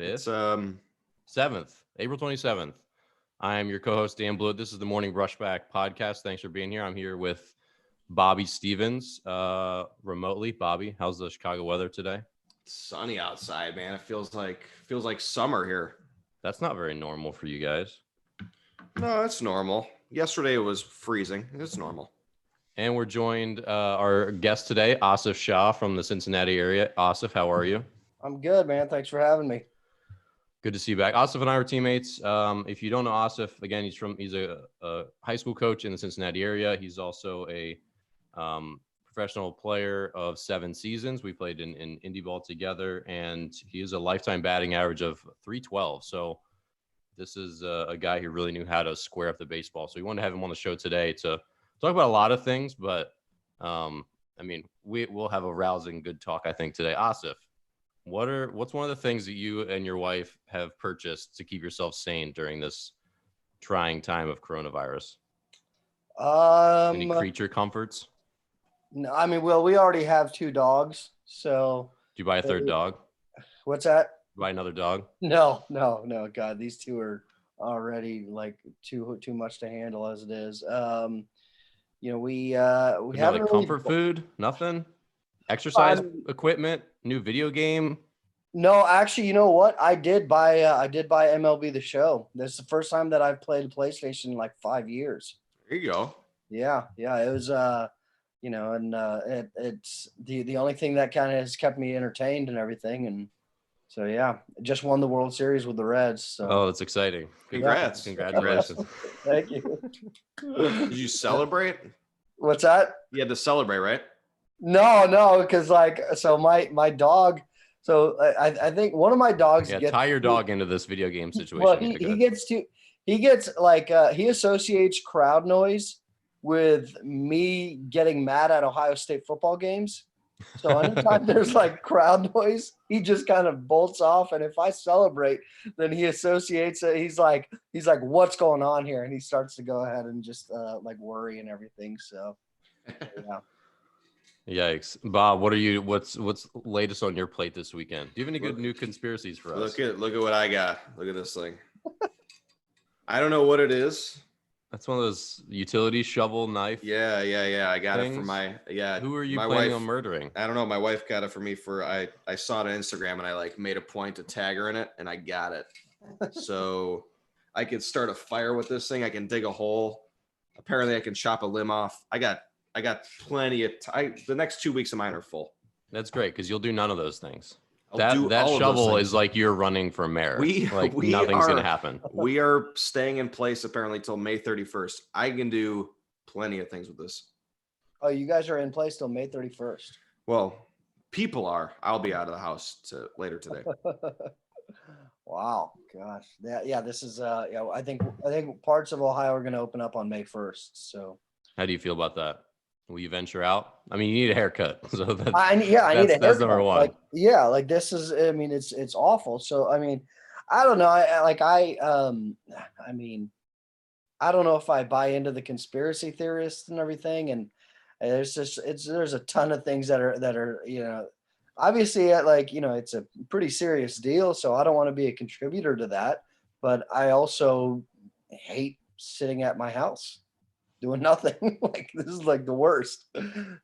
5th? It's 7th, April 27th. I am your co-host, Dan Blewett. This is the Morning Brushback podcast. Thanks for being here. I'm here with Bobby Stevens remotely. Bobby, how's the Chicago weather today? sunny outside, man. It feels like summer here. That's not very normal for you guys. No, it's normal. Yesterday it was freezing. It's normal. And we're joined, our guest today, Asif Shah from the Cincinnati area. Asif, how are you? I'm good, man. Thanks for having me. Good to see you back. Asif and I are teammates. If you don't know Asif, again, he's a high school coach in the Cincinnati area. He's also a professional player of 7 seasons. We played in indie ball together, and he has a lifetime batting average of .312. So this is a guy who really knew how to square up the baseball. So we wanted to have him on the show today to talk about a lot of things, but we'll have a rousing good talk, I think, today. Asif, what's one of the things that you and your wife have purchased to keep yourself sane during this trying time of coronavirus? Any creature comforts? No, well, we already have 2 dogs, so. Do you buy a third dog? What's that? Buy another dog? No. God, these 2 are already like too much to handle as it is. We haven't like comfort food, nothing, exercise equipment, new video game. No, actually, you know what? I did buy MLB The Show. This is the first time that I've played PlayStation in like 5 years. There you go. Yeah. It was, it's the only thing that kind of has kept me entertained and everything. And so, yeah, just won the World Series with the Reds. So. Oh, that's exciting. Congrats. Congratulations. Thank you. Did you celebrate? What's that? You had to celebrate, right? No, because my dog. So I think one of my dogs. Tie your dog into this video game situation. Well, he associates crowd noise with me getting mad at Ohio State football games. So anytime there's like crowd noise, he just kind of bolts off. And if I celebrate, then he associates it. He's like, what's going on here? And he starts to go ahead and just worry and everything. So, yeah. Yikes. Bob, what's latest on your plate this weekend? Do you have any good new conspiracies for us? Look at what I got. Look at this thing. I don't know what it is. That's one of those utility shovel knife. Yeah. I got it for my Who are you my planning wife, on murdering? I don't know. My wife got it for me I saw it on Instagram and I made a point to tag her in it and I got it. So I could start a fire with this thing. I can dig a hole. Apparently I can chop a limb off. I got plenty of time. The next 2 weeks of mine are full. That's great because you'll do none of those things. I'll that shovel is like you're running for mayor. Nothing's gonna happen. We are staying in place apparently till May 31st. I can do plenty of things with this. Oh, you guys are in place till May 31st. Well, people are. I'll be out of the house later today. Wow, gosh, yeah. This is I think parts of Ohio are going to open up on May 1st. So, how do you feel about that? Will you venture out? I mean, you need a haircut. So I need a haircut. That's number one. This is. I mean, it's awful. So I mean, I don't know. I don't know if I buy into the conspiracy theorists and everything. And there's a ton of things that are obviously it's a pretty serious deal. So I don't want to be a contributor to that. But I also hate sitting at my house doing nothing. This is like the worst.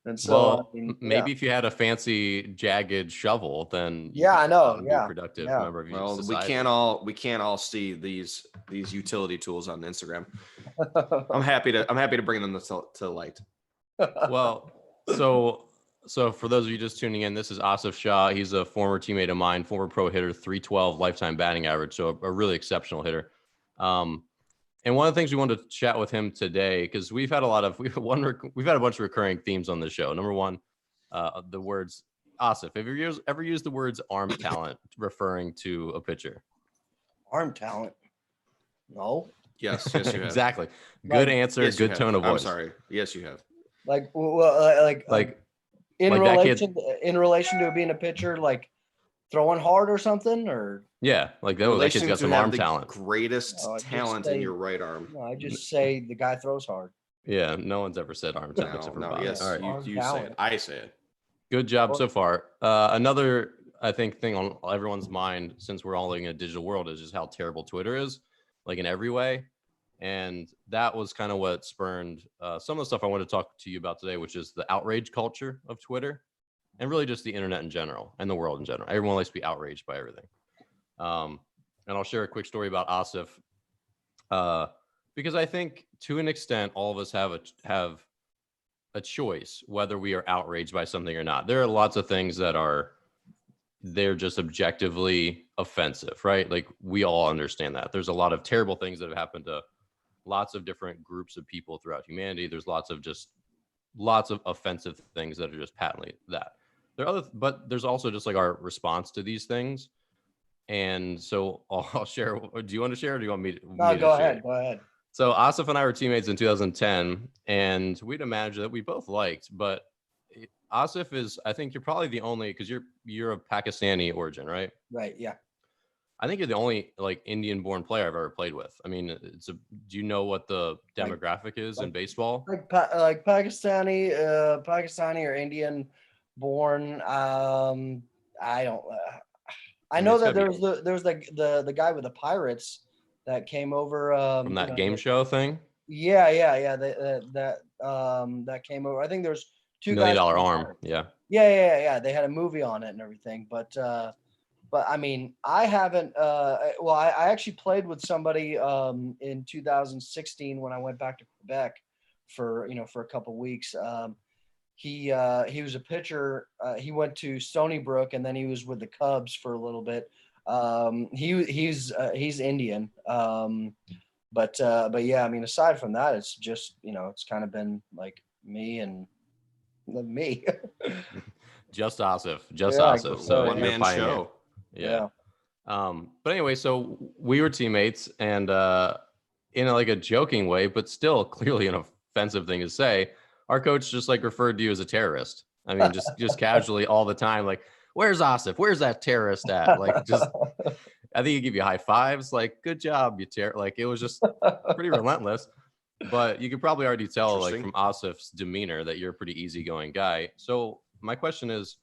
And so maybe if you had a fancy jagged shovel, then I know. Be productive. Yeah. Remember, we can't all see these utility tools on Instagram. I'm happy to bring them to light. Well, so for those of you just tuning in, this is Asif Shah. He's a former teammate of mine, former pro hitter, .312 lifetime batting average. So a really exceptional hitter. And one of the things we wanted to chat with him today, because we've had a bunch of recurring themes on the show. Number one, the words Asif. Have you ever used the words arm talent referring to a pitcher? Arm talent? No. Yes, you have. Exactly. Good answer. Yes, good tone of voice. I'm sorry. Yes, you have. In relation to being a pitcher, like throwing hard or something, or yeah, like that kid's got some arm talent. Greatest talent in your right arm. No, I just say the guy throws hard. Yeah, no one's ever said arm talent except for Bob. Yes, all right. you say it. I say it. Good job so far. Another I think thing on everyone's mind, since we're all living in a digital world, is just how terrible Twitter is, like in every way. And that was kind of what spurned some of the stuff I wanted to talk to you about today, which is the outrage culture of Twitter and really just the internet in general and the world in general. Everyone likes to be outraged by everything. And I'll share a quick story about Asif, because I think to an extent, all of us have a choice whether we are outraged by something or not. There are lots of things that they're just objectively offensive, right? Like we all understand that. There's a lot of terrible things that have happened to lots of different groups of people throughout humanity. There's lots of offensive things that are just patently that. But there's also just like our response to these things. And so I'll share. Do you want to share, or do you want me to? No, go ahead. Go ahead. So Asif and I were teammates in 2010, and we had a manager that we both liked. But Asif is, I think you're probably the only, because you're of Pakistani origin, right? Right. Yeah. I think you're the only like Indian-born player I've ever played with. I mean, do you know what the demographic is in baseball? Like Pakistani or Indian born. I don't. I know that there was the guy with the Pirates that came over from that game show thing. Yeah. That came over. I think there's two $1 Million guys. Arm. Yeah. Yeah. They had a movie on it and everything, but I mean, I haven't. Well, I actually played with somebody in 2016 when I went back to Quebec for a couple of weeks. He was a pitcher. He went to Stony Brook and then he was with the Cubs for a little bit. He's Indian. But yeah, I mean, aside from that, it's just it's kind of been like me and me. Just Asif. Asif. So one man show. Yeah. But anyway, so we were teammates, and in like a joking way, but still clearly an offensive thing to say, our coach just like referred to you as a terrorist. I mean, just casually all the time, like, where's Asif? Where's that terrorist at? Like, just, I think he give you high fives, like, good job, you like, it was just pretty relentless. But you could probably already tell, like, from Asif's demeanor that you're a pretty easygoing guy. So my question is,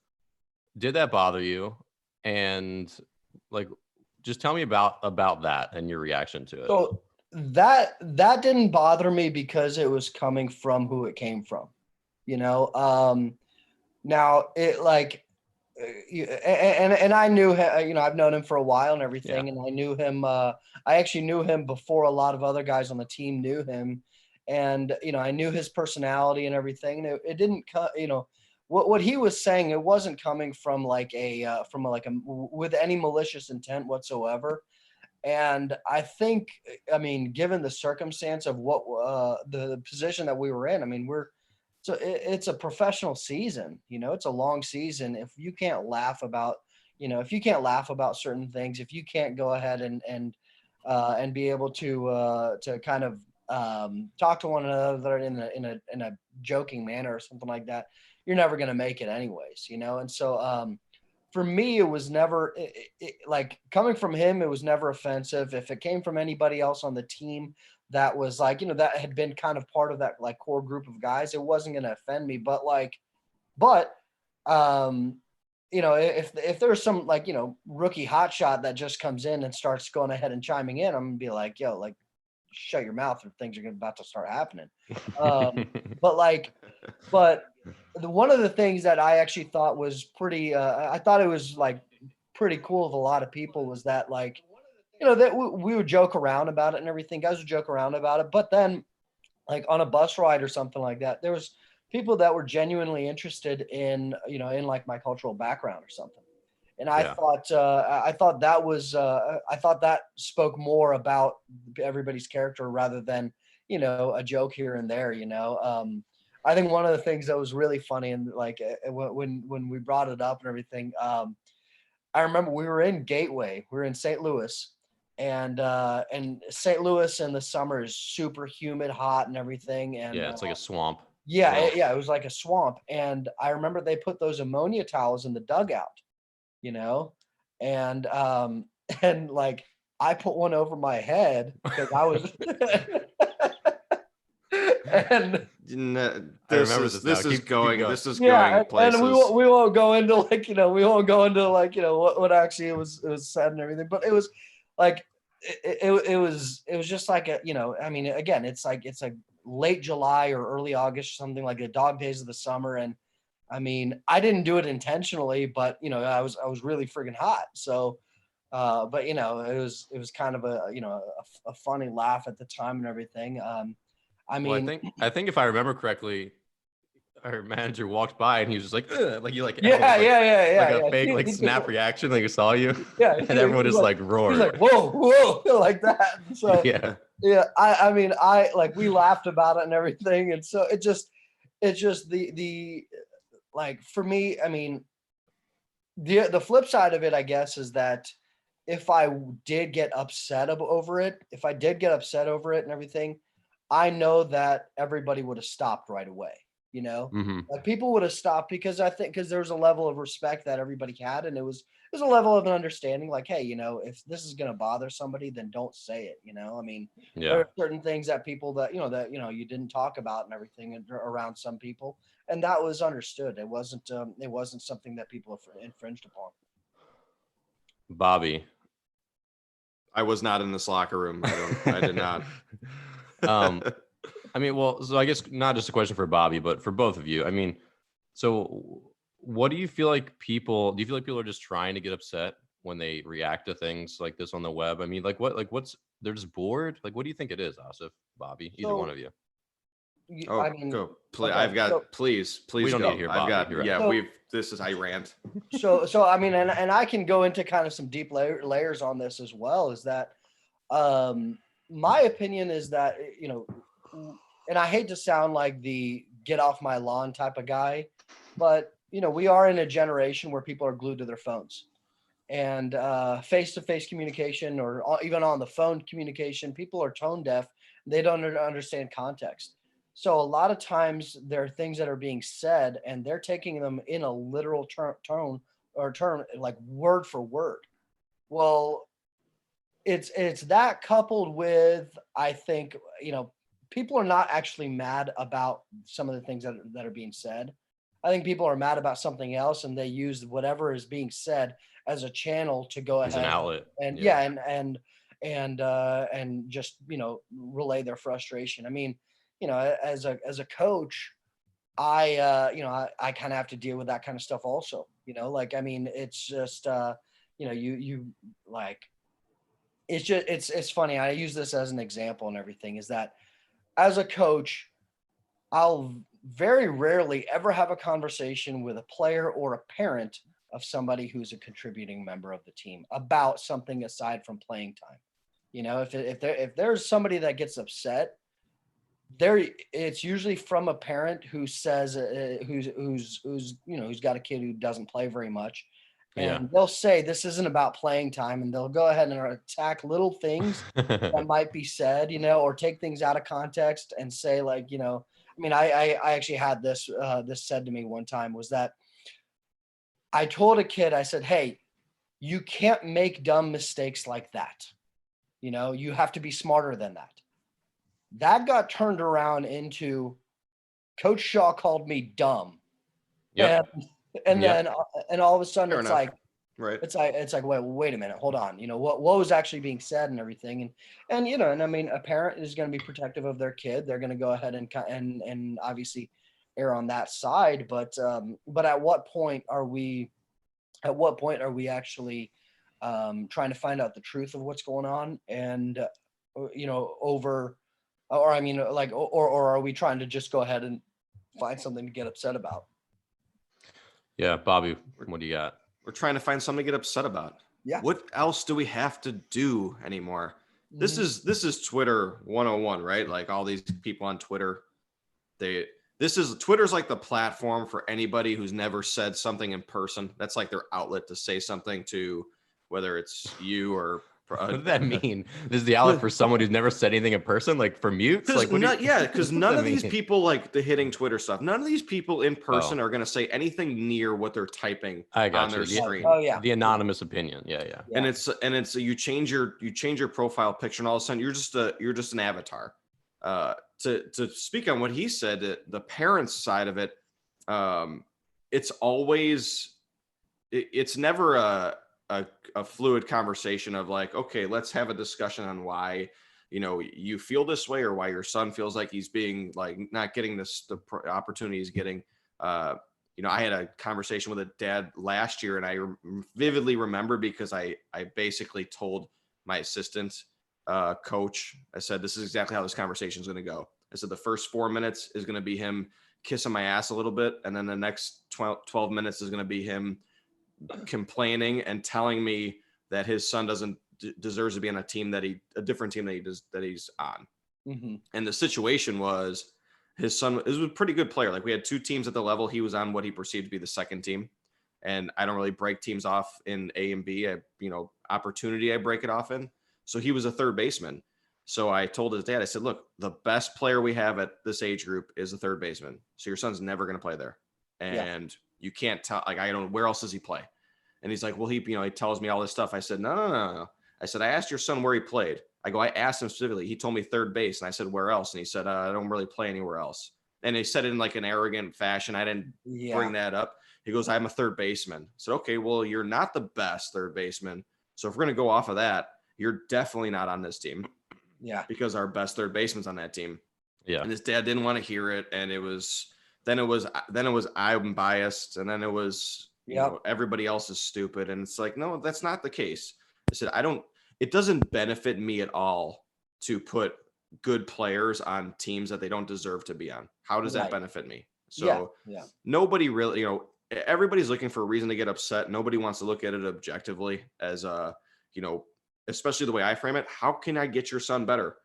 did that bother you? And like, just tell me about that and your reaction to it. So that didn't bother me because it was coming from who it came from, now it like, and I knew him, I've known him for a while and everything. And I knew him, I actually knew him before a lot of other guys on the team knew him. And, I knew his personality and everything. And it didn't what he was saying, it wasn't coming from with any malicious intent whatsoever. And I think, I mean, given the circumstance of what the position that we were in, I mean, it's a professional season, it's a long season. If you can't laugh about, certain things, if you can't go ahead and be able to kind of talk to one another in a joking manner or something like that, you're never going to make it anyways, And so, for me, it was never like coming from him. It was never offensive. If it came from anybody else on the team that was like, that had been kind of part of that like core group of guys, it wasn't going to offend me. But if there's some like, rookie hotshot that just comes in and starts going ahead and chiming in, I'm going to be like, yo, like, shut your mouth or things are about to start happening. But one of the things that I actually thought was pretty, I thought it was like pretty cool of a lot of people was that like, that we would joke around about it and everything. Guys would joke around about it. But then like on a bus ride or something like that, there was people that were genuinely interested in, in like my cultural background or something. And I thought that spoke more about everybody's character rather than, a joke here and there, I think one of the things that was really funny and like when we brought it up and everything, I remember we were in Gateway, we were in St. Louis, and St. Louis in the summer is super humid, hot and everything. And it's like a swamp. It was like a swamp. And I remember they put those ammonia towels in the dugout, and like I put one over my head because I was And this is going yeah, places. and we won't go into like, what actually it was said and everything, but it was like it was just like I mean, again, it's like late July or early August, something like the dog days of the summer. And I mean, I didn't do it intentionally, but I was really friggin' hot. So but it was kind of a funny laugh at the time and everything. I mean, well, I think if I remember correctly, our manager walked by and he was just like, ugh, like you like yeah, like a fake like snap reaction, like he saw you. Yeah, and everyone just like roared. He's like, whoa, like that. So yeah, I mean, we laughed about it and everything, and so it's just the like, for me, I mean, the flip side of it, I guess, is that if I did get upset over it, and everything, I know that everybody would have stopped right away. Like, people would have stopped, because there was a level of respect that everybody had, and it was a level of an understanding. Like, hey, if this is gonna bother somebody, then don't say it. I mean, there are certain things that people that you didn't talk about and everything around some people, and that was understood. It wasn't something that people infringed upon. Bobby, I was not in this locker room. I did not. I mean, well, so I guess not just a question for Bobby, but for both of you. I mean, so what do you feel like people are just trying to get upset when they react to things like this on the web? I mean, they're just bored? Like, what do you think it is, Asif, Bobby, either one of you? I mean, go. Please. We don't go. need to hear Bobby. I rant. So I mean, and I can go into kind of some deep layers on this as well, is that my opinion is that, and I hate to sound like the get off my lawn type of guy, but we are in a generation where people are glued to their phones, and face-to-face communication, or even on the phone communication, people are tone deaf. They don't understand context. So a lot of times there are things that are being said, and they're taking them in a literal term, like word for word. Well, it's that, coupled with, I think, people are not actually mad about some of the things that are being said. I think people are mad about something else, and they use whatever is being said as a channel to go ahead, an outlet, and and just relay their frustration. I mean, as a coach, I kind of have to deal with that kind of stuff also. Like, I mean, it's just you like, it's funny. I use this as an example and everything, is that as a coach, I'll very rarely ever have a conversation with a player or a parent of somebody who's a contributing member of the team about something aside from playing time. If there's somebody that gets upset, it's usually from a parent who says who's got a kid who doesn't play very much. And they'll say this isn't about playing time, and they'll go ahead and attack little things that might be said, or take things out of context and say, like, I mean, I actually had this said to me one time, was that I told a kid, I said, hey, you can't make dumb mistakes like that. You have to be smarter than that. That got turned around into, Coach Shaw called me dumb. Yep. And then all of a sudden, Fair it's enough. like, right. It's like, wait a minute, hold on. What was actually being said and everything. And I mean, a parent is going to be protective of their kid. They're going to go ahead and obviously err on that side. But at what point are we actually trying to find out the truth of what's going on? And, or are we trying to just go ahead and find something to get upset about? Yeah, Bobby, what do you got? We're trying to find something to get upset about. Yeah. What else do we have to do anymore? This is Twitter 101, right? Like, all these people on Twitter, Twitter's like the platform for anybody who's never said something in person. That's like their outlet to say something to, whether it's you or what does that mean? This is the outlet for someone who's never said anything in person, like for mutes? Like, because none of these people, like the hitting Twitter stuff, none of these people in person are going to say anything near what they're typing on their screen. Oh yeah, the anonymous opinion. Yeah. And it's you change your profile picture, and all of a sudden you're just an avatar to speak on what he said, the parents side of it, it's always, it's never a fluid conversation of like, okay, let's have a discussion on why, you know, you feel this way, or why your son feels like he's being like not getting the opportunity he's getting. You know, I had a conversation with a dad last year, and I vividly remember because I basically told my assistant coach, I said, this is exactly how this conversation is going to go. I said, the first 4 minutes is going to be him kissing my ass a little bit. And then the next 12 minutes is going to be him complaining and telling me that his son deserves to be on a different team that he's on. Mm-hmm. And the situation was, his son is a pretty good player. Like, we had 2 teams at the level. He was on what he perceived to be the second team. And I don't really break teams off in A and B. Opportunity I break it off in. So he was a third baseman. So I told his dad, I said, look, the best player we have at this age group is a third baseman. So your son's never going to play there. And you can't tell, like, I don't know, where else does he play? And he's like, well, he tells me all this stuff. I said, no. I said, I asked your son where he played. I asked him specifically. He told me third base. And I said, where else? And he said, I don't really play anywhere else. And he said it in like an arrogant fashion. I didn't bring that up. He goes, I'm a third baseman. I said, okay, well, you're not the best third baseman. So if we're going to go off of that, you're definitely not on this team. Yeah. Because our best third baseman's on that team. Yeah. And his dad didn't want to hear it. And then it was I'm biased. And then it was, everybody else is stupid. And it's like, no, that's not the case. I said, it doesn't benefit me at all to put good players on teams that they don't deserve to be on. How does that benefit me? So nobody really, everybody's looking for a reason to get upset. Nobody wants to look at it objectively as especially the way I frame it. How can I get your son better?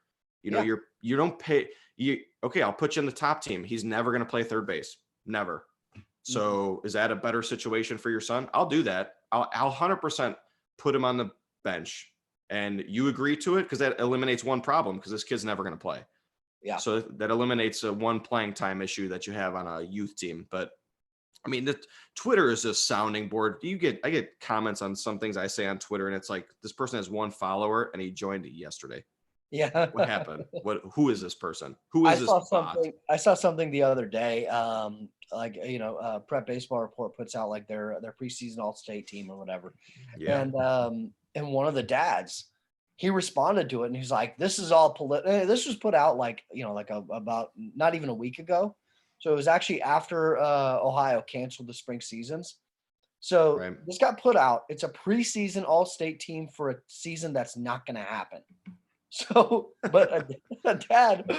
You don't pay okay, I'll put you in the top team. He's never going to play third base. Never. So is that a better situation for your son? I'll do that. I'll 100% put him on the bench, and you agree to it, because that eliminates one problem, because this kid's never going to play. Yeah. So that eliminates one playing time issue that you have on a youth team. But I mean, Twitter is a sounding board. I get comments on some things I say on Twitter, and it's like, this person has 1 follower and he joined yesterday. Yeah. What happened? Who is this person? Who is this bot? I saw something the other day. Prep Baseball Report puts out like their preseason all-state team or whatever. Yeah. And one of the dads, he responded to it, and he's like, this is all political. This was put out about not even a week ago. So it was actually after Ohio canceled the spring seasons. So This got put out. It's a preseason all-state team for a season that's not going to happen. So, but a dad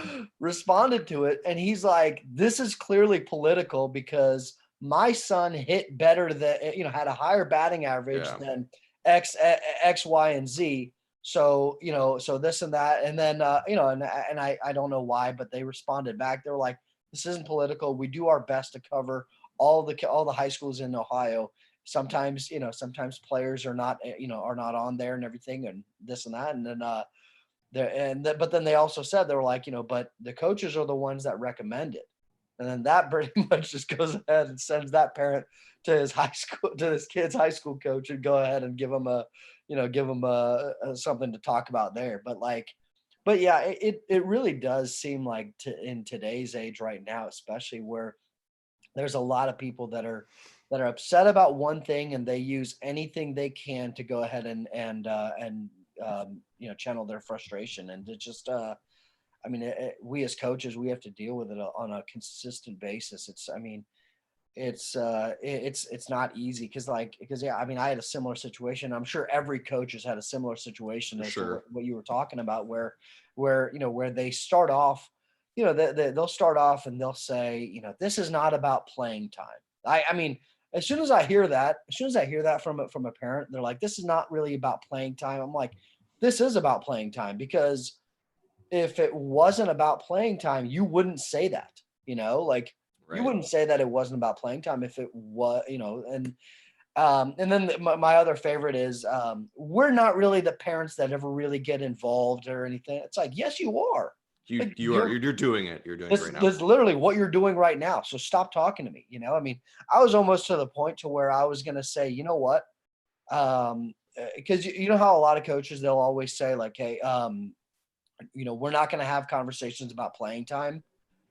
responded to it, and he's like, this is clearly political, because my son hit better than, had a higher batting average than X, Y, and Z. So, so this and that. And then, and I don't know why, but they responded back. They were like, this isn't political. We do our best to cover all the high schools in Ohio. Sometimes, sometimes players are not on there and everything, and this and that. And then, but then they also said, they were like, but the coaches are the ones that recommend it. And then that pretty much just goes ahead and sends that parent to his kid's high school coach, and go ahead and give him something to talk about there. But yeah, it really does seem like in today's age right now, especially, where there's a lot of people that are upset about one thing, and they use anything they can to go ahead and channel their frustration. And it just, we as coaches, we have to deal with it on a consistent basis. It's not easy, because I had a similar situation. I'm sure every coach has had a similar situation as to what you were talking about, where they start off, they'll start off and they'll say, this is not about playing time. As soon as I hear that from a parent, they're like, this is not really about playing time. I'm like, this is about playing time, because if it wasn't about playing time, you wouldn't say that, you wouldn't say that it wasn't about playing time if it was, and then my other favorite is, we're not really the parents that ever really get involved or anything. It's like, yes, you are. You're doing it. You're doing it right now. That's literally what you're doing right now. So stop talking to me. I was almost to the point to where I was going to say, you know what? Because you know how a lot of coaches, they'll always say like, hey, we're not going to have conversations about playing time.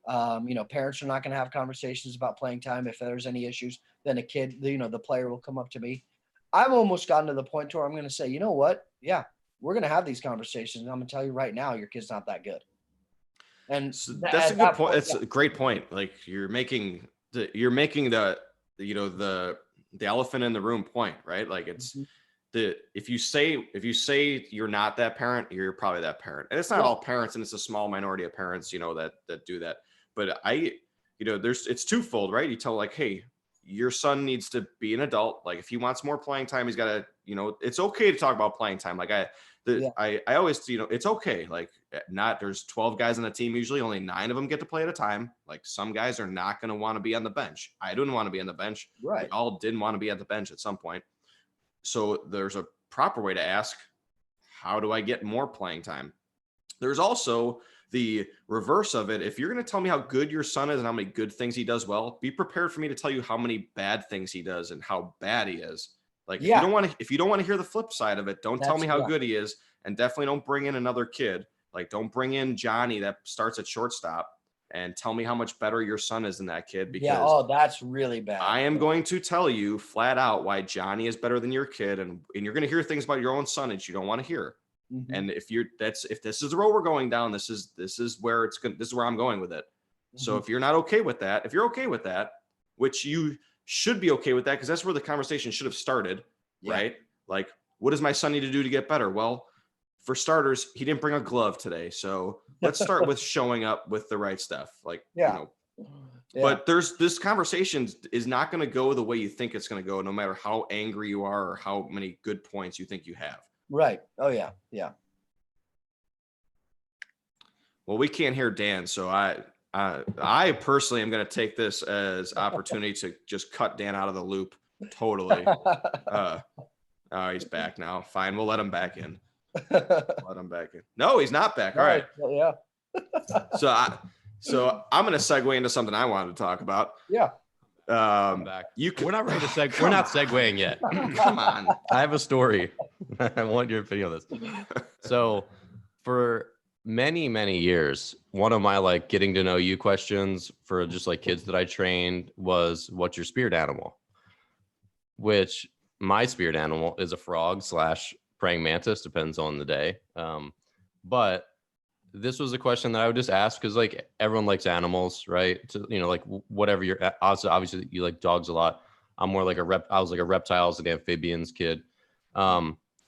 Parents are not going to have conversations about playing time. If there's any issues, then a kid, the player will come up to me. I've almost gotten to the point where I'm going to say, you know what? Yeah, we're going to have these conversations. And I'm going to tell you right now, your kid's not that good. And so that's a good point. It's a great point. Like you're making the elephant in the room point, right? Like it's if you say you're not that parent, you're probably that parent. And it's not all parents, and it's a small minority of parents, that do that. But it's twofold, right? You tell like, hey, your son needs to be an adult. Like if he wants more playing time, he's got to, it's okay to talk about playing time. Like I always, it's okay. Like there's 12 guys on the team. Usually only 9 of them get to play at a time. Like some guys are not going to want to be on the bench. I didn't want to be on the bench. Right. We all didn't want to be at the bench at some point. So there's a proper way to ask, how do I get more playing time? There's also the reverse of it. If you're going to tell me how good your son is and how many good things he does well, be prepared for me to tell you how many bad things he does and how bad he is. Like if you don't want to hear the flip side of it, don't tell me how good he is, and definitely don't bring in another kid. Like don't bring in Johnny that starts at shortstop and tell me how much better your son is than that kid, because that's really bad. I am going to tell you flat out why Johnny is better than your kid, and you're going to hear things about your own son that you don't want to hear. Mm-hmm. And if this is the road we're going down, this is where I'm going with it. Mm-hmm. So if you're not okay with that, if you're okay with that, which you should be okay with that, because that's where the conversation should have started, right? Like, what does my son need to do to get better? Well, for starters, he didn't bring a glove today. So let's start with showing up with the right stuff. Like, but this conversation is not going to go the way you think it's going to go, no matter how angry you are or how many good points you think you have. Right. Oh yeah. Yeah. Well, we can't hear Dan. So I personally am going to take this as opportunity to just cut Dan out of the loop. Totally. He's back now. Fine. We'll let him back in. No, he's not back. All right. Yeah. So I'm going to segue into something I wanted to talk about. Yeah. Back. We're not ready to segue. We're not segueing yet. Come on. I have a story. I want your opinion on this. So for many, many years, one of my like getting to know you questions for just like kids that I trained was, what's your spirit animal? Which my spirit animal is a frog / praying mantis, depends on the day. But this was a question that I would just ask because like everyone likes animals, right? So, like whatever you're obviously you like dogs a lot. I'm more like I was like a reptiles and amphibians kid.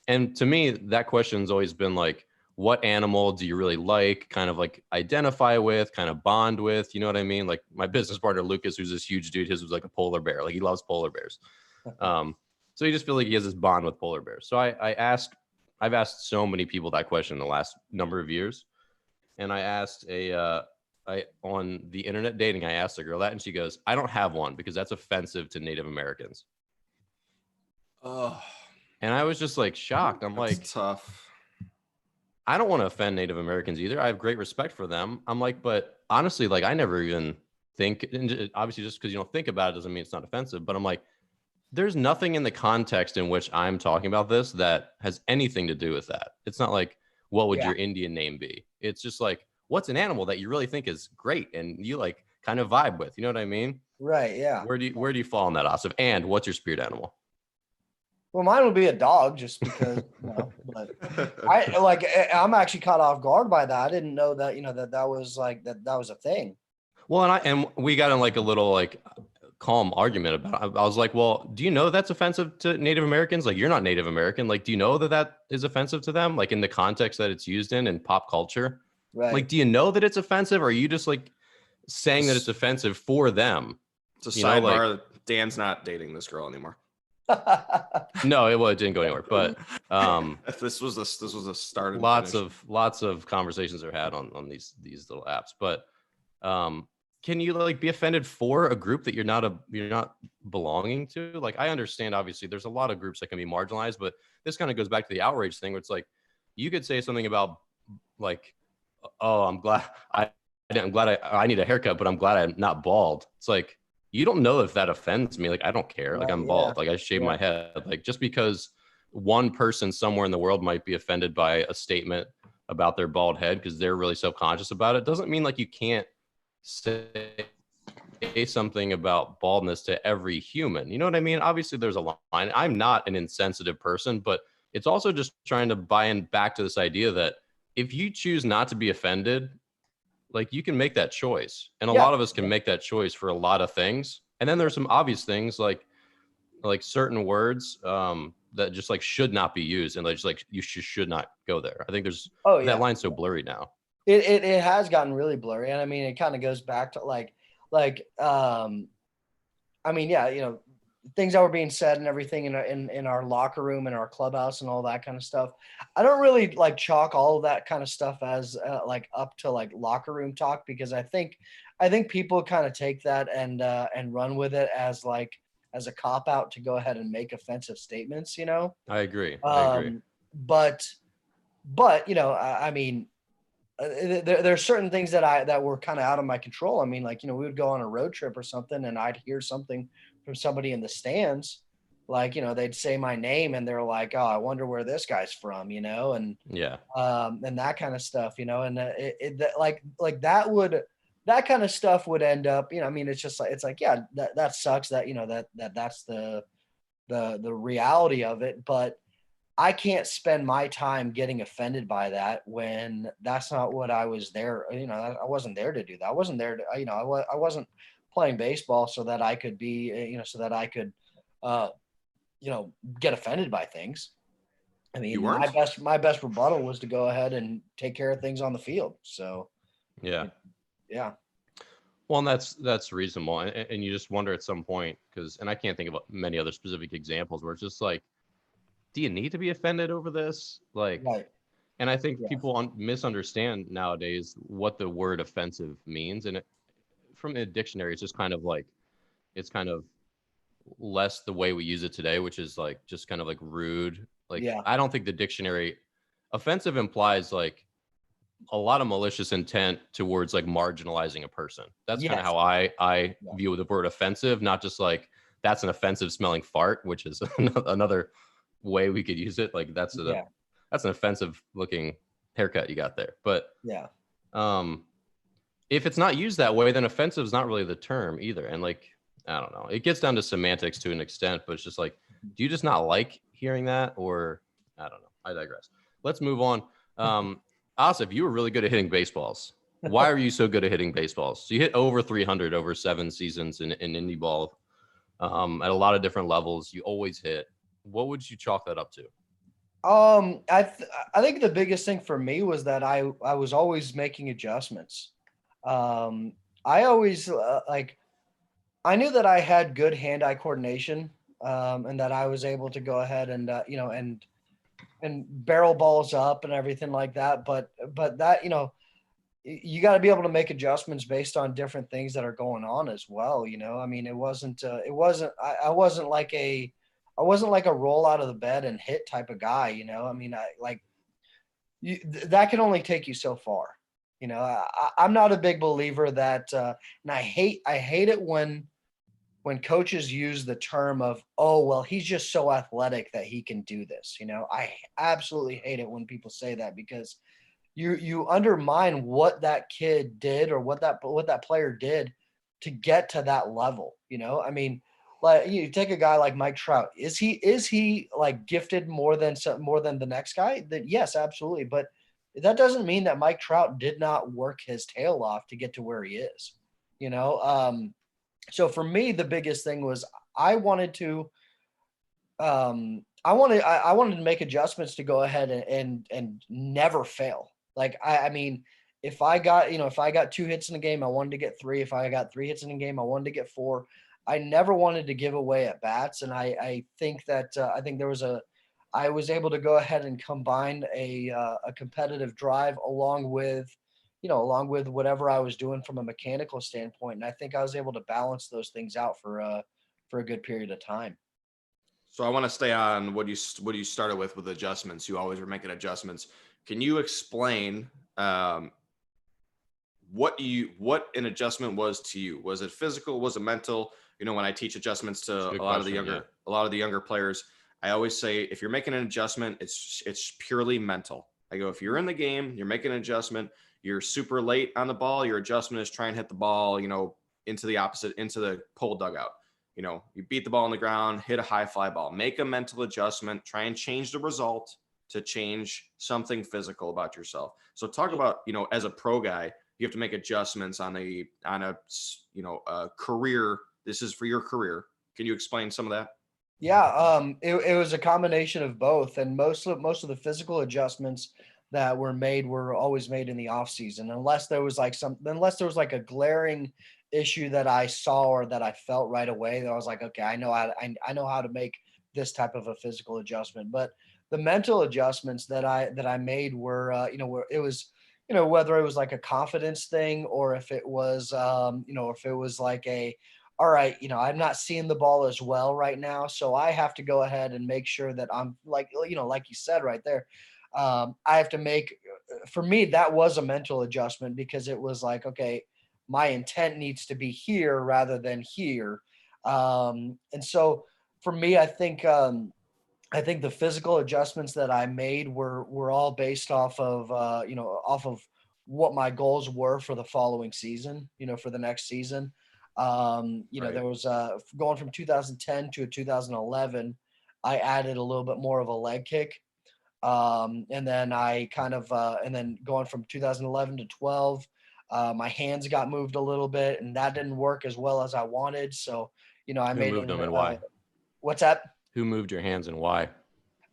And to me, that question's always been like, what animal do you really like, kind of like identify with, kind of bond with, you know what I mean? Like my business partner, Lucas, who's this huge dude, his was like a polar bear. Like he loves polar bears. So you just feel like he has this bond with polar bears. So I've asked so many people that question in the last number of years. And I asked on the internet dating, I asked a girl that, and she goes, I don't have one because that's offensive to Native Americans. Oh. And I was just like shocked. I'm like, tough. I don't want to offend Native Americans either. I have great respect for them. I'm like, but honestly, like I never even think, and obviously just because you don't think about it doesn't mean it's not offensive, but I'm like, there's nothing in the context in which I'm talking about this that has anything to do with that. It's not like, what would your Indian name be? It's just like, what's an animal that you really think is great and you like kind of vibe with? You know what I mean? Right. Yeah. Where do you fall on that, Asif? And what's your spirit animal? Well, mine would be a dog, just because. But I'm actually caught off guard by that. I didn't know that that was like that was a thing. Well, and we got in like a little like calm argument about it. I was like, well, do you know that's offensive to Native Americans? Like, you're not Native American. Like, do you know that is offensive to them? Like in the context that it's used in pop culture? Right. Like, do you know that it's offensive? Or are you just like saying that it's offensive for them? It's a sidebar. Dan's not dating this girl anymore. No, it didn't go anywhere. But this was a start. Lots of conversations are had on these little apps. But can you like be offended for a group that you're not belonging to? Like, I understand obviously there's a lot of groups that can be marginalized, but this kind of goes back to the outrage thing where it's like you could say something about like, oh, I'm glad I need a haircut, but I'm glad I'm not bald. It's like, you don't know if that offends me. Like, I don't care. Like, I'm bald. Like, I shave my head. Like, just because one person somewhere in the world might be offended by a statement about their bald head because they're really self-conscious about it, doesn't mean like you can't say something about baldness to every human. You know what I mean? Obviously there's a line. I'm not an insensitive person, but it's also just trying to buy in back to this idea that if you choose not to be offended, like you can make that choice. And a lot of us can make that choice for a lot of things. And then there's some obvious things like certain words that just like should not be used, and like you should not go there. I think there's that line's so blurry now. It has gotten really blurry, and I mean it kind of goes back to like I mean, yeah, you know, things that were being said and everything in our locker room and our clubhouse and all that kind of stuff. I don't really like chalk all of that kind of stuff as like up to like locker room talk, because I think people kind of take that and run with it as like as a cop out to go ahead and make offensive statements, you know? I agree. But you know, I mean, there are certain things that were kind of out of my control. I mean, like, you know, we would go on a road trip or something and I'd hear something from somebody in the stands, like, you know, they'd say my name and they're like, oh, I wonder where this guy's from, you know? And and that kind of stuff, you know, and that kind of stuff would end up, you know, I mean, it's just like, it's like, yeah, that sucks that, you know, that's the reality of it. But I can't spend my time getting offended by that when that's not what I was there. You know, I wasn't there to do that. I wasn't there to, you know, I wasn't playing baseball so that I could be, you know, so that I could, you know, get offended by things. I mean, my best rebuttal was to go ahead and take care of things on the field. So, yeah. Well, and that's reasonable. And you just wonder at some point, and I can't think of many other specific examples where it's just like, do you need to be offended over this? Like, and I think people misunderstand nowadays what the word offensive means. And from the dictionary, it's just kind of like, it's kind of less the way we use it today, which is like, just kind of like rude. Like, I don't think the dictionary offensive implies like a lot of malicious intent towards like marginalizing a person. That's kind of how I view the word offensive, not just like, that's an offensive smelling fart, which is another way we could use it. Like that's an offensive looking haircut you got there. But if it's not used that way, then offensive is not really the term either. And like, I don't know, it gets down to semantics to an extent, but it's just like, do you just not like hearing that? Or I don't know, I digress. Let's move on. Asif, you were really good at hitting baseballs. Why are you so good at hitting baseballs? So you hit over 300 over 7 seasons in indie ball at a lot of different levels. You always hit. What would you chalk that up to? I think the biggest thing for me was that I was always making adjustments. I always I knew that I had good hand-eye coordination, and that I was able to go ahead and you know, and barrel balls up and everything like that. But that, you know, you got to be able to make adjustments based on different things that are going on as well. You know, I mean, I wasn't like a roll out of the bed and hit type of guy, you know. I mean, that can only take you so far, you know. I'm not a big believer that, and I hate it when coaches use the term of, oh, well, he's just so athletic that he can do this. You know, I absolutely hate it when people say that, because you undermine what that kid did or what that player did to get to that level. You know, I mean, like you take a guy like Mike Trout. Is he like gifted more than the next guy? That yes, absolutely. But that doesn't mean that Mike Trout did not work his tail off to get to where he is. You know, so for me, the biggest thing was I wanted to make adjustments to go ahead and never fail. Like I mean, if I got 2 hits in a game, I wanted to get 3. If I got 3 hits in a game, I wanted to get 4. I never wanted to give away at bats, and I think that I was able to go ahead and combine a competitive drive along with whatever I was doing from a mechanical standpoint, and I think I was able to balance those things out for a good period of time. So I want to stay on what you started with adjustments. You always were making adjustments. Can you explain what an adjustment was to you? Was it physical? Was it mental? You know, when I teach adjustments to a lot of the younger players, I always say, if you're making an adjustment, it's purely mental. I go, if you're in the game, you're making an adjustment, you're super late on the ball, your adjustment is try and hit the ball, into the pole dugout. You beat the ball on the ground, hit a high fly ball, make a mental adjustment, try and change the result to change something physical about yourself. So talk about, as a pro guy, you have to make adjustments on a career. This is for your career. Can you explain some of that? Yeah, it was a combination of both, and most of the physical adjustments that were made were always made in the off season, unless there was like a glaring issue that I saw or that I felt right away that I was like, okay, I know how to make this type of a physical adjustment. But the mental adjustments that I made were, where it was, whether it was like a confidence thing or if it was, if it was like all right, I'm not seeing the ball as well right now, so I have to go ahead and make sure that I'm like you said right there. I have to make, for me, that was a mental adjustment because it was like, okay, my intent needs to be here rather than here. And so for me, I think the physical adjustments that I made were all based off of off of what my goals were for the following season, for the next season. Right. There was going from 2010 to 2011, I added a little bit more of a leg kick. And then I kind of and then going from 2011 to 12, my hands got moved a little bit, and that didn't work as well as I wanted. So, I Who made moved an, them and why? what's that? Who moved your hands and why?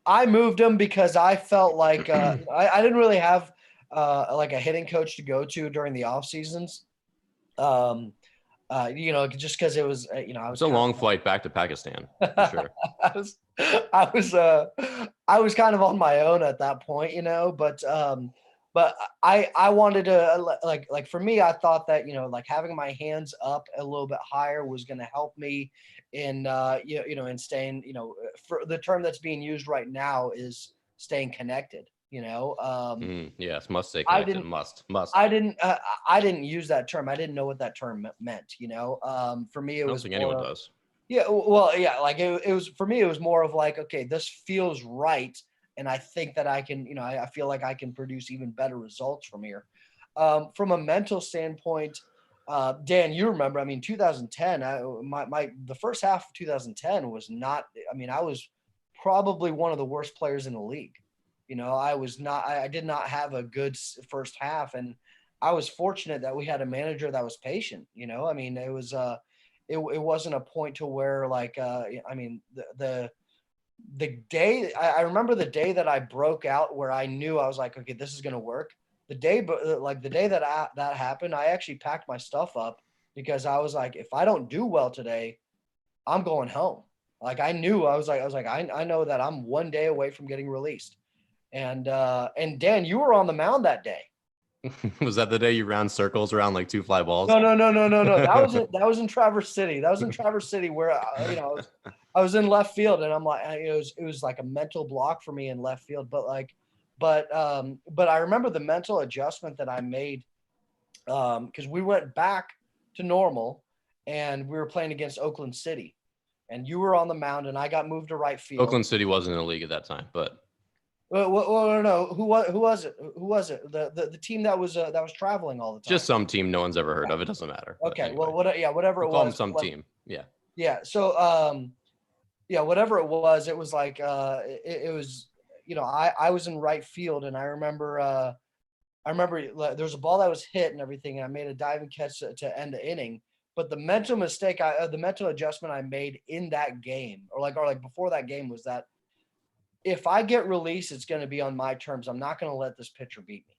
I moved them because I felt like I didn't really have like a hitting coach to go to during the off seasons. Um, just because it was, I It's was a kind long flight back to Pakistan, for of, sure. I was, I was, I was kind of on my own at that point, but I wanted to like for me, I thought that, like having my hands up a little bit higher was going to help me in, in staying, for the term that's being used right now is staying connected, Yes, must stay I connected. didn't, Must. I didn't use that term. I didn't know what that term meant, for me, it I don't was think more anyone of, does. yeah, well, yeah, like it was for me, it was more of like, okay, this feels right. And I think that I can, I feel like I can produce even better results from here. From a mental standpoint, Dan, you remember, I mean, 2010, the first half of 2010 was not, I mean, I was probably one of the worst players in the league. I was not, I did not have a good first half. And I was fortunate that we had a manager that was patient, I mean, it wasn't a point to where like I mean the day I remember the day that I broke out where I knew I was like, okay, this is gonna work. The day, but like the day that happened, I actually packed my stuff up because I was like, if I don't do well today, I'm going home. Like I knew I know that I'm one day away from getting released. And Dan, you were on the mound that day. Was that the day you ran circles around like two fly balls? No. That was in Traverse City. That was in Traverse City where I was in left field, and I'm like, it was like a mental block for me in left field. But I remember the mental adjustment that I made because we went back to normal, and we were playing against Oakland City, and you were on the mound, and I got moved to right field. Oakland City wasn't in the league at that time, but Well, no. Who was it? Who was it? The team that was traveling all the time. just some team no one's ever heard of. It doesn't matter. But Okay. anyway, Well, whatever we'll it call was. them some team. Yeah. Yeah. So, yeah, whatever it was like, it was, I was in right field, and I remember there was a ball that was hit and everything, and I made a diving catch to end the inning. But the mental adjustment I made in that game, or like before that game, was that if I get released, it's going to be on my terms. I'm not going to let this pitcher beat me.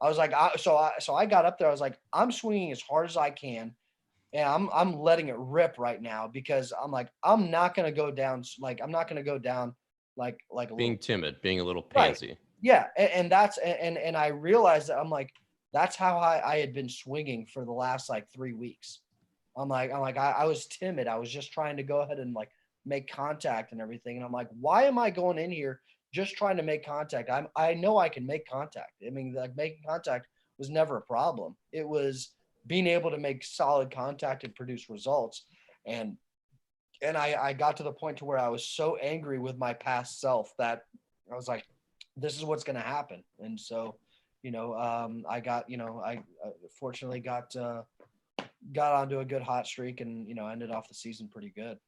I was like, so I got up there. I was like, I'm swinging as hard as I can, and I'm letting it rip right now because I'm like, I'm not going to go down. Like, I'm not going to go down like a Being little, timid, being a little right. pansy. Yeah. And I realized that I'm like, that's how I had been swinging for the last like 3 weeks. I was timid. I was just trying to go ahead and like make contact and everything. And I'm like, why am I going in here just trying to make contact? I know I can make contact. I mean, like making contact was never a problem. It was being able to make solid contact and produce results. And I got to the point to where I was so angry with my past self that I was like, this is what's going to happen. And so, I fortunately got onto a good hot streak and, ended off the season pretty good.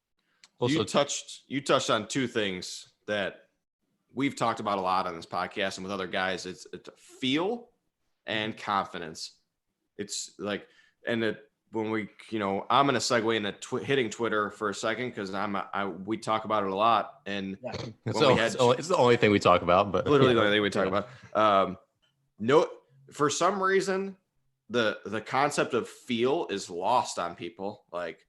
You touched on two things that we've talked about a lot on this podcast and with other guys. It's feel and confidence. It's like, and when we, I'm going to segue into hitting Twitter for a second, because we talk about it a lot. And it's the only thing we talk about, but literally the only thing we talk about. For some reason, the concept of feel is lost on people. Like,